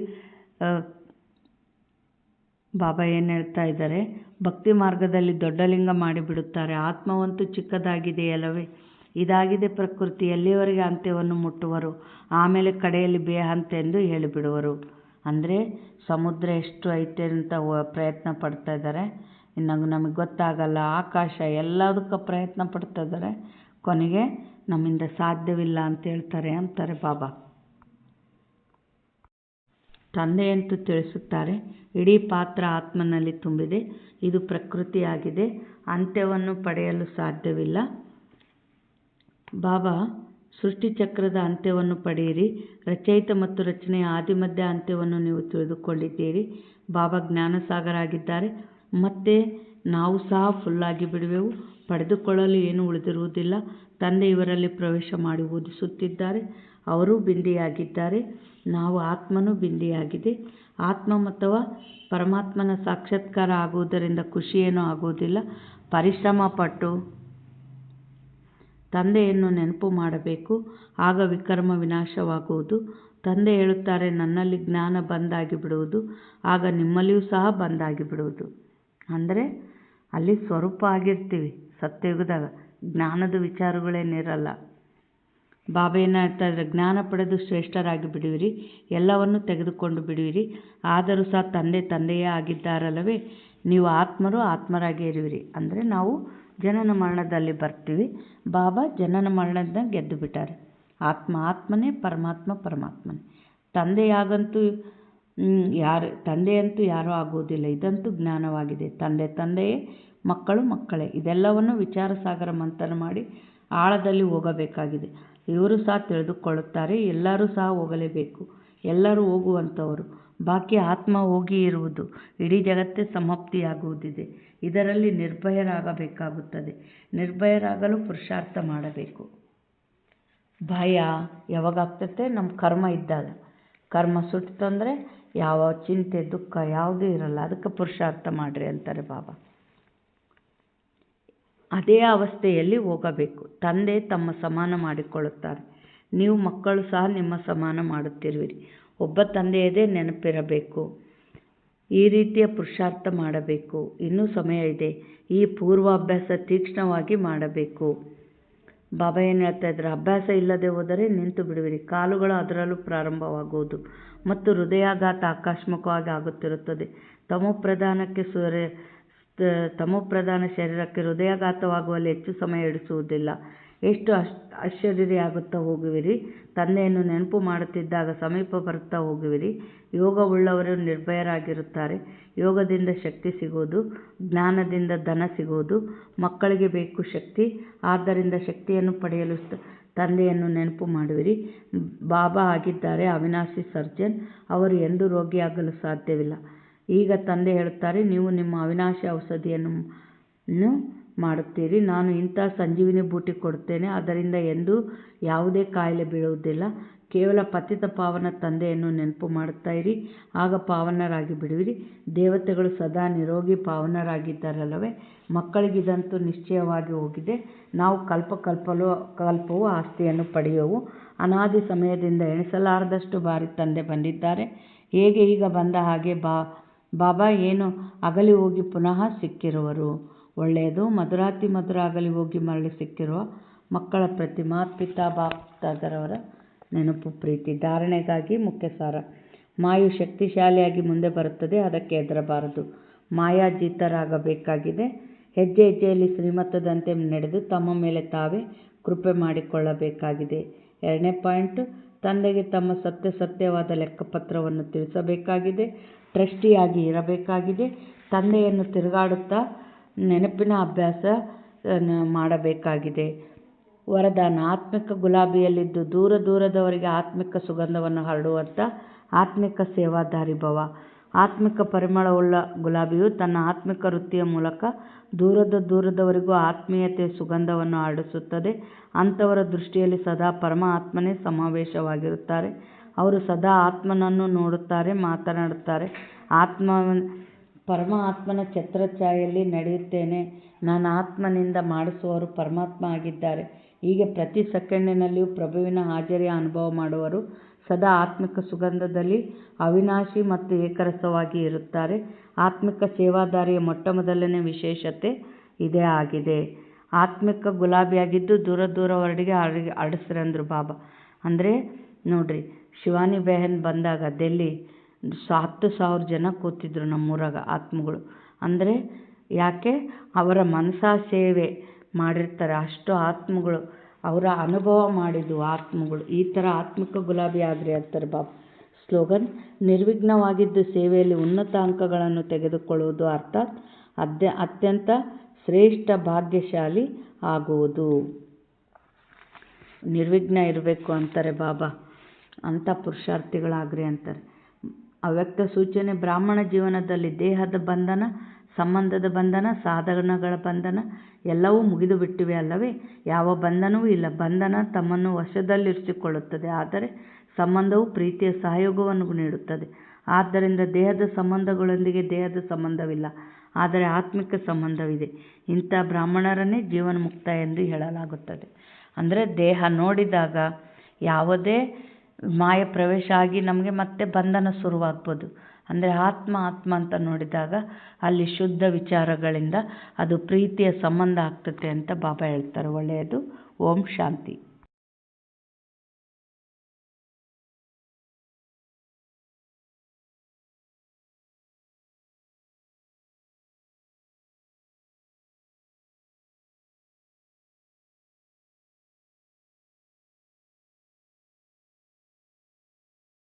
ಬಾಬಾ ಏನು ಹೇಳ್ತಾ ಇದ್ದಾರೆ, ಭಕ್ತಿ ಮಾರ್ಗದಲ್ಲಿ ದೊಡ್ಡ ಲಿಂಗ ಮಾಡಿಬಿಡುತ್ತಾರೆ. ಆತ್ಮವಂತೂ ಚಿಕ್ಕದಾಗಿದೆಯಲ್ಲವೇ? ಇದಾಗಿದೆ ಪ್ರಕೃತಿ. ಎಲ್ಲಿಯವರೆಗೆ ಅಂತ್ಯವನ್ನು ಮುಟ್ಟುವರು, ಆಮೇಲೆ ಕಡೆಯಲ್ಲಿ ಬೇಹಂತ ಎಂದು ಹೇಳಿಬಿಡುವರು. ಅಂದರೆ ಸಮುದ್ರ ಎಷ್ಟು ಐತೆ ಅಂತ ಪ್ರಯತ್ನ ಪಡ್ತಾ ಇದ್ದಾರೆ. ನಮಗೆ ಗೊತ್ತಾಗಲ್ಲ. ಆಕಾಶ ಎಲ್ಲದಕ್ಕೆ ಪ್ರಯತ್ನ ಪಡ್ತಾ ಇದ್ದಾರೆ. ಕೊನೆಗೆ ನಮ್ಮಿಂದ ಸಾಧ್ಯವಿಲ್ಲ ಅಂತ ಅಂತಾರೆ ಬಾಬಾ. ತಂದೆಯಂತೂ ತಿಳಿಸುತ್ತಾರೆ, ಇಡೀ ಪಾತ್ರ ಆತ್ಮನಲ್ಲಿ ತುಂಬಿದೆ. ಇದು ಪ್ರಕೃತಿಯಾಗಿದೆ. ಅಂತ್ಯವನ್ನು ಪಡೆಯಲು ಸಾಧ್ಯವಿಲ್ಲ. ಬಾಬಾ ಸೃಷ್ಟಿಚಕ್ರದ ಅಂತ್ಯವನ್ನು ಪಡೆಯಿರಿ. ರಚಯಿತ ಮತ್ತು ರಚನೆಯ ಆದಿಮಧ್ಯ ಅಂತ್ಯವನ್ನು ನೀವು ತಿಳಿದುಕೊಂಡಿದ್ದೀರಿ. ಬಾಬಾ ಜ್ಞಾನಸಾಗರ ಆಗಿದ್ದಾರೆ. ಮತ್ತು ನಾವು ಸಹ ಫುಲ್ಲಾಗಿ ಬಿಡುವೆವು. ಪಡೆದುಕೊಳ್ಳಲು ಏನೂ ಉಳಿದಿರುವುದಿಲ್ಲ. ತಂದೆ ಇವರಲ್ಲಿ ಪ್ರವೇಶ ಮಾಡಿ ಓದಿಸುತ್ತಿದ್ದಾರೆ. ಅವರೂ ಬಿಂದಿಯಾಗಿದ್ದಾರೆ, ನಾವು ಆತ್ಮನೂ ಬಿಂದಿಯಾಗಿದೆ. ಆತ್ಮ ಅಥವಾ ಪರಮಾತ್ಮನ ಸಾಕ್ಷಾತ್ಕಾರ ಆಗುವುದರಿಂದ ಖುಷಿಯೇನೂ ಆಗುವುದಿಲ್ಲ. ಪರಿಶ್ರಮ ಪಟ್ಟು ತಂದೆಯನ್ನು ನೆನಪು ಮಾಡಬೇಕು, ಆಗ ವಿಕರ್ಮ ವಿನಾಶವಾಗುವುದು. ತಂದೆ ಹೇಳುತ್ತಾರೆ, ನನ್ನಲ್ಲಿ ಜ್ಞಾನ ಬಂದಾಗಿ ಬಿಡುವುದು, ಆಗ ನಿಮ್ಮಲ್ಲಿಯೂ ಸಹ ಬಂದಾಗಿ ಬಿಡುವುದು. ಅಂದರೆ ಅಲ್ಲಿ ಸ್ವರೂಪ ಆಗಿರ್ತೀವಿ. ಸತ್ಯಯುಗದಾಗ ಜ್ಞಾನದ ವಿಚಾರಗಳೇನಿರಲ್ಲ. ಬಾಬಾ ಏನು ಹೇಳ್ತಾ ಇದ್ದಾರೆ, ಜ್ಞಾನ ಪಡೆದು ಶ್ರೇಷ್ಠರಾಗಿ ಬಿಡುವಿರಿ, ಎಲ್ಲವನ್ನು ತೆಗೆದುಕೊಂಡು ಬಿಡುವಿರಿ. ಆದರೂ ಸಹ ತಂದೆಯೇ ಆಗಿದ್ದಾರಲ್ಲವೇ, ನೀವು ಆತ್ಮರು ಆತ್ಮರಾಗಿ ಇರುವಿರಿ. ಅಂದರೆ ನಾವು ಜನನ ಮರಣದಲ್ಲಿ ಬರ್ತೀವಿ, ಬಾಬಾ ಜನನ ಮರಣದ ಗೆದ್ದು ಬಿಟ್ಟಾರೆ. ಆತ್ಮನೇ, ಪರಮಾತ್ಮ ಪರಮಾತ್ಮನೇ. ತಂದೆಯಂತೂ ಯಾರೂ ಆಗುವುದಿಲ್ಲ. ಇದಂತೂ ಜ್ಞಾನವಾಗಿದೆ. ತಂದೆಯೇ, ಮಕ್ಕಳು ಮಕ್ಕಳೇ. ಇದೆಲ್ಲವನ್ನು ವಿಚಾರ ಸಾಗರ ಮಂಥನ ಮಾಡಿ ಆಳದಲ್ಲಿ ಹೋಗಬೇಕಾಗಿದೆ. ಇವರು ಸಹ ತಿಳಿದುಕೊಳ್ಳುತ್ತಾರೆ, ಎಲ್ಲರೂ ಸಹ ಹೋಗಲೇಬೇಕು, ಎಲ್ಲರೂ ಹೋಗುವಂಥವರು. ಬಾಕಿ ಆತ್ಮ ಹೋಗಿ ಇರುವುದು, ಇಡೀ ಜಗತ್ತೇ ಸಮಾಪ್ತಿಯಾಗುವುದಿದೆ. ಇದರಲ್ಲಿ ನಿರ್ಭಯರಾಗಬೇಕಾಗುತ್ತದೆ. ನಿರ್ಭಯರಾಗಲು ಪುರುಷಾರ್ಥ ಮಾಡಬೇಕು. ಭಯ ಯಾವಾಗ ಆಗ್ತೈತೆ? ನಮ್ಮ ಕರ್ಮ ಇದ್ದಾಗ. ಕರ್ಮ ಸುಟ್ಟಂದರೆ ಯಾವ ಚಿಂತೆ ದುಃಖ ಯಾವುದೂ ಇರಲ್ಲ. ಅದಕ್ಕೆ ಪುರುಷಾರ್ಥ ಮಾಡಿರಿ ಅಂತಾರೆ ಬಾಬಾ. ಅದೇ ಅವಸ್ಥೆಯಲ್ಲಿ ಹೋಗಬೇಕು. ತಂದೆ ತಮ್ಮ ಸಮಾನ ಮಾಡಿಕೊಳ್ಳುತ್ತಾರೆ, ನೀವು ಮಕ್ಕಳು ಸಹ ನಿಮ್ಮ ಸಮಾನ ಮಾಡುತ್ತಿರುವಿರಿ. ಒಬ್ಬ ತಂದೆಯದೇ ನೆನಪಿರಬೇಕು. ಈ ರೀತಿಯ ಪುರುಷಾರ್ಥ ಮಾಡಬೇಕು. ಇನ್ನೂ ಸಮಯ ಇದೆ. ಈ ಪೂರ್ವಾಭ್ಯಾಸ ತೀಕ್ಷ್ಣವಾಗಿ ಮಾಡಬೇಕು. ಬಾಬಾ ಏನು ಹೇಳ್ತಾ ಇದ್ದಾರೆ, ಅಭ್ಯಾಸ ಇಲ್ಲದೆ ಹೋದರೆ ನಿಂತು ಬಿಡುವಿರಿ. ಕಾಲುಗಳು ಅದರಲ್ಲೂ ಪ್ರಾರಂಭವಾಗುವುದು ಮತ್ತು ಹೃದಯಾಘಾತ ಆಕಸ್ಮಿಕವಾಗಿ ಆಗುತ್ತಿರುತ್ತದೆ. ತಮೋಪ್ರಧಾನ ಶರೀರಕ್ಕೆ ಹೃದಯಾಘಾತವಾಗುವಲ್ಲಿ ಹೆಚ್ಚು ಸಮಯ ಹಿಡಿಸುವುದಿಲ್ಲ. ಎಷ್ಟು ಅಶರೀರಿಯಾಗುತ್ತಾ ಹೋಗುವಿರಿ. ತಂದೆಯನ್ನು ನೆನಪು ಮಾಡುತ್ತಿದ್ದಾಗ ಸಮೀಪ ಬರುತ್ತಾ ಹೋಗುವಿರಿ. ಯೋಗವುಳ್ಳವರು ನಿರ್ಭಯರಾಗಿರುತ್ತಾರೆ. ಯೋಗದಿಂದ ಶಕ್ತಿ ಸಿಗುವುದು, ಜ್ಞಾನದಿಂದ ಧನ ಸಿಗುವುದು. ಮಕ್ಕಳಿಗೆ ಬೇಕು ಶಕ್ತಿ, ಆದ್ದರಿಂದ ಶಕ್ತಿಯನ್ನು ಪಡೆಯಲು ತಂದೆಯನ್ನು ನೆನಪು ಮಾಡುವಿರಿ. ಬಾಬಾ ಆಗಿದ್ದಾರೆ ಅವಿನಾಶಿ ಸರ್ಜನ್, ಅವರು ಎಂದೂ ರೋಗಿಯಾಗಲು ಸಾಧ್ಯವಿಲ್ಲ. ಈಗ ತಂದೆ ಹೇಳುತ್ತಾರೆ, ನೀವು ನಿಮ್ಮ ಅವಿನಾಶಿ ಔಷಧಿಯನ್ನು ಮಾಡುತ್ತೀರಿ. ನಾನು ಇಂಥ ಸಂಜೀವಿನಿ ಬೂಟಿ ಕೊಡುತ್ತೇನೆ, ಅದರಿಂದ ಎಂದೂ ಯಾವುದೇ ಕಾಯಿಲೆ ಬೀಳುವುದಿಲ್ಲ. ಕೇವಲ ಪತಿತ ಪಾವನ ತಂದೆಯನ್ನು ನೆನಪು ಮಾಡುತ್ತಾ ಇರಿ, ಆಗ ಪಾವನರಾಗಿ ಬಿಡುವಿರಿ. ದೇವತೆಗಳು ಸದಾ ನಿರೋಗಿ ಪಾವನರಾಗಿದ್ದಾರಲ್ಲವೇ. ಮಕ್ಕಳಿಗಿದಂತೂ ನಿಶ್ಚಯವಾಗಿ ಹೋಗಿದೆ. ನಾವು ಕಲ್ಪವೂ ಆಸ್ತಿಯನ್ನು ಪಡೆಯುವು. ಅನಾದಿ ಸಮಯದಿಂದ ಎಣಿಸಲಾರದಷ್ಟು ಬಾರಿ ತಂದೆ ಬಂದಿದ್ದಾರೆ. ಹೇಗೆ ಈಗ ಬಂದ ಹಾಗೆ ಬಾಬಾ ಏನು ಅಗಲಿ ಹೋಗಿ ಪುನಃ ಸಿಕ್ಕಿರುವರು. ಒಳ್ಳೆಯದು. ಮಧುರಾತಿ ಮಧುರ ಅಗಲಿ ಹೋಗಿ ಮರಳಿ ಸಿಕ್ಕಿರುವ ಮಕ್ಕಳ ಪ್ರತಿ ಮಾತ್ಪಿತಾ ಬಾಪ್ತಾದರವರ ನೆನಪು ಪ್ರೀತಿ. ಧಾರಣೆಗಾಗಿ ಮುಖ್ಯ ಸಾರ. ಮಾಯು ಶಕ್ತಿಶಾಲಿಯಾಗಿ ಮುಂದೆ ಬರುತ್ತದೆ, ಅದಕ್ಕೆ ಹೆದರಬಾರದು. ಮಾಯಾಜೀತರಾಗಬೇಕಾಗಿದೆ. ಹೆಜ್ಜೆ ಹೆಜ್ಜೆಯಲ್ಲಿ ಶ್ರೀಮತದಂತೆ ನಡೆದು ತಮ್ಮ ಮೇಲೆ ತಾವೇ ಕೃಪೆ ಮಾಡಿಕೊಳ್ಳಬೇಕಾಗಿದೆ. 2ನೇ ಪಾಯಿಂಟ್, ತಂದೆಗೆ ತಮ್ಮ ಸತ್ಯವಾದ ಲೆಕ್ಕಪತ್ರವನ್ನು ತಿಳಿಸಬೇಕಾಗಿದೆ. ಟ್ರಸ್ಟಿಯಾಗಿ ಇರಬೇಕಾಗಿದೆ. ತಂದೆಯನ್ನು ತಿರುಗಾಡುತ್ತಾ ನೆನಪಿನ ಅಭ್ಯಾಸ ಮಾಡಬೇಕಾಗಿದೆ. ವರದಾನ, ಆತ್ಮಿಕ ಗುಲಾಬಿಯಲ್ಲಿದ್ದು ದೂರದವರಿಗೆ ಆತ್ಮಿಕ ಸುಗಂಧವನ್ನು ಹರಡುವಂಥ ಆತ್ಮಿಕ ಸೇವಾದಾರಿ ಭವ. ಆತ್ಮಿಕ ಪರಿಮಳವುಳ್ಳ ಗುಲಾಬಿಯು ತನ್ನ ಆತ್ಮಿಕ ವೃತ್ತಿಯ ಮೂಲಕ ದೂರದವರೆಗೂ ಆತ್ಮೀಯತೆಯ ಸುಗಂಧವನ್ನು ಹರಡಿಸುತ್ತದೆ. ಅಂಥವರ ದೃಷ್ಟಿಯಲ್ಲಿ ಸದಾ ಪರಮ ಆತ್ಮನೇ ಸಮಾವೇಶವಾಗಿರುತ್ತಾರೆ. ಅವರು ಸದಾ ಆತ್ಮನನ್ನು ನೋಡುತ್ತಾರೆ, ಮಾತನಾಡುತ್ತಾರೆ. ಪರಮ ಆತ್ಮನ ಛತ್ರಛಾಯೆಯಲ್ಲಿ ನಡೆಯುತ್ತೇನೆ. ನಾನು ಆತ್ಮನಿಂದ ಮಾಡಿಸುವವರು ಪರಮಾತ್ಮ ಆಗಿದ್ದಾರೆ. ಹೀಗೆ ಪ್ರತಿ ಸೆಕೆಂಡಿನಲ್ಲಿಯೂ ಪ್ರಭುವಿನ ಹಾಜರಿಯ ಅನುಭವ ಮಾಡುವರು. ಸದಾ ಆತ್ಮಿಕ ಸುಗಂಧದಲ್ಲಿ ಅವಿನಾಶಿ ಮತ್ತು ಏಕರಸವಾಗಿ ಇರುತ್ತಾರೆ. ಆತ್ಮಿಕ ಸೇವಾದಾರಿಯ ಮೊಟ್ಟಮೊದಲನೇ ವಿಶೇಷತೆ ಇದೇ ಆಗಿದೆ. ಆತ್ಮಿಕ ಗುಲಾಬಿಯಾಗಿದ್ದು ದೂರವರೆಗೆ ಹರಡಿಸ್ರಂದ್ರು ಬಾಬಾ. ಅಂದರೆ ನೋಡ್ರಿ, ಶಿವಾನಿ ಬೆಹನ್ ಬಂದಾಗ ಡೆಲ್ಲಿ 10,000 ಜನ ಕೂತಿದ್ರು ನಮ್ಮೂರಾಗ ಆತ್ಮಗಳು. ಅಂದರೆ ಯಾಕೆ? ಅವರ ಮನಸಾ ಸೇವೆ ಮಾಡಿರ್ತಾರೆ. ಅಷ್ಟು ಆತ್ಮಗಳು ಅವರ ಅನುಭವ ಮಾಡಿದ್ವು ಆತ್ಮಗಳು. ಈ ಥರ ಆತ್ಮಿಕ ಗುಲಾಬಿ ಆಗ್ರಿ ಅಂತಾರೆ ಬಾಬಾ. ಸ್ಲೋಗನ್, ನಿರ್ವಿಘ್ನವಾಗಿದ್ದು ಸೇವೆಯಲ್ಲಿ ಉನ್ನತ ಅಂಕಗಳನ್ನು ತೆಗೆದುಕೊಳ್ಳುವುದು, ಅರ್ಥಾತ್ ಅತ್ಯಂತ ಶ್ರೇಷ್ಠ ಭಾಗ್ಯಶಾಲಿ ಆಗುವುದು. ನಿರ್ವಿಘ್ನ ಇರಬೇಕು ಅಂತಾರೆ ಬಾಬಾ. ಅಂಥ ಪುರುಷಾರ್ಥಿಗಳಾಗ್ರಿ ಅಂತಾರೆ. ಅವ್ಯಕ್ತ ಸೂಚನೆ, ಬ್ರಾಹ್ಮಣ ಜೀವನದಲ್ಲಿ ದೇಹದ ಬಂಧನ ಸಂಬಂಧದ ಬಂಧನ, ಸಾಧನಗಳ ಬಂಧನ ಎಲ್ಲವೂ ಮುಗಿದು ಬಿಟ್ಟಿವೆ ಅಲ್ಲವೇ? ಯಾವ ಬಂಧನವೂ ಇಲ್ಲ. ಬಂಧನ ತಮ್ಮನ್ನು ವಶದಲ್ಲಿರಿಸಿಕೊಳ್ಳುತ್ತದೆ, ಆದರೆ ಸಂಬಂಧವು ಪ್ರೀತಿಯ ಸಹಯೋಗವನ್ನು ನೀಡುತ್ತದೆ. ಆದ್ದರಿಂದ ದೇಹದ ಸಂಬಂಧಗಳೊಂದಿಗೆ ದೇಹದ ಸಂಬಂಧವಿಲ್ಲ, ಆದರೆ ಆತ್ಮಿಕ ಸಂಬಂಧವಿದೆ. ಇಂಥ ಬ್ರಾಹ್ಮಣರನ್ನೇ ಜೀವನ್ಮುಕ್ತ ಎಂದು ಹೇಳಲಾಗುತ್ತದೆ. ಅಂದರೆ ದೇಹ ನೋಡಿದಾಗ ಯಾವುದೇ ಮಾಯ ಪ್ರವೇಶ ಆಗಿ ನಮಗೆ ಮತ್ತೆ ಬಂಧನ ಶುರುವಾಗ್ಬೋದು. ಅಂದರೆ ಆತ್ಮ ಅಂತ ನೋಡಿದಾಗ ಅಲ್ಲಿ ಶುದ್ಧ ವಿಚಾರಗಳಿಂದ ಅದು ಪ್ರೀತಿಯ ಸಂಬಂಧ ಆಗ್ತದೆ ಅಂತ ಬಾಬಾ ಹೇಳ್ತಾರೆ. ಒಳ್ಳೆಯದು. ಓಂ ಶಾಂತಿ.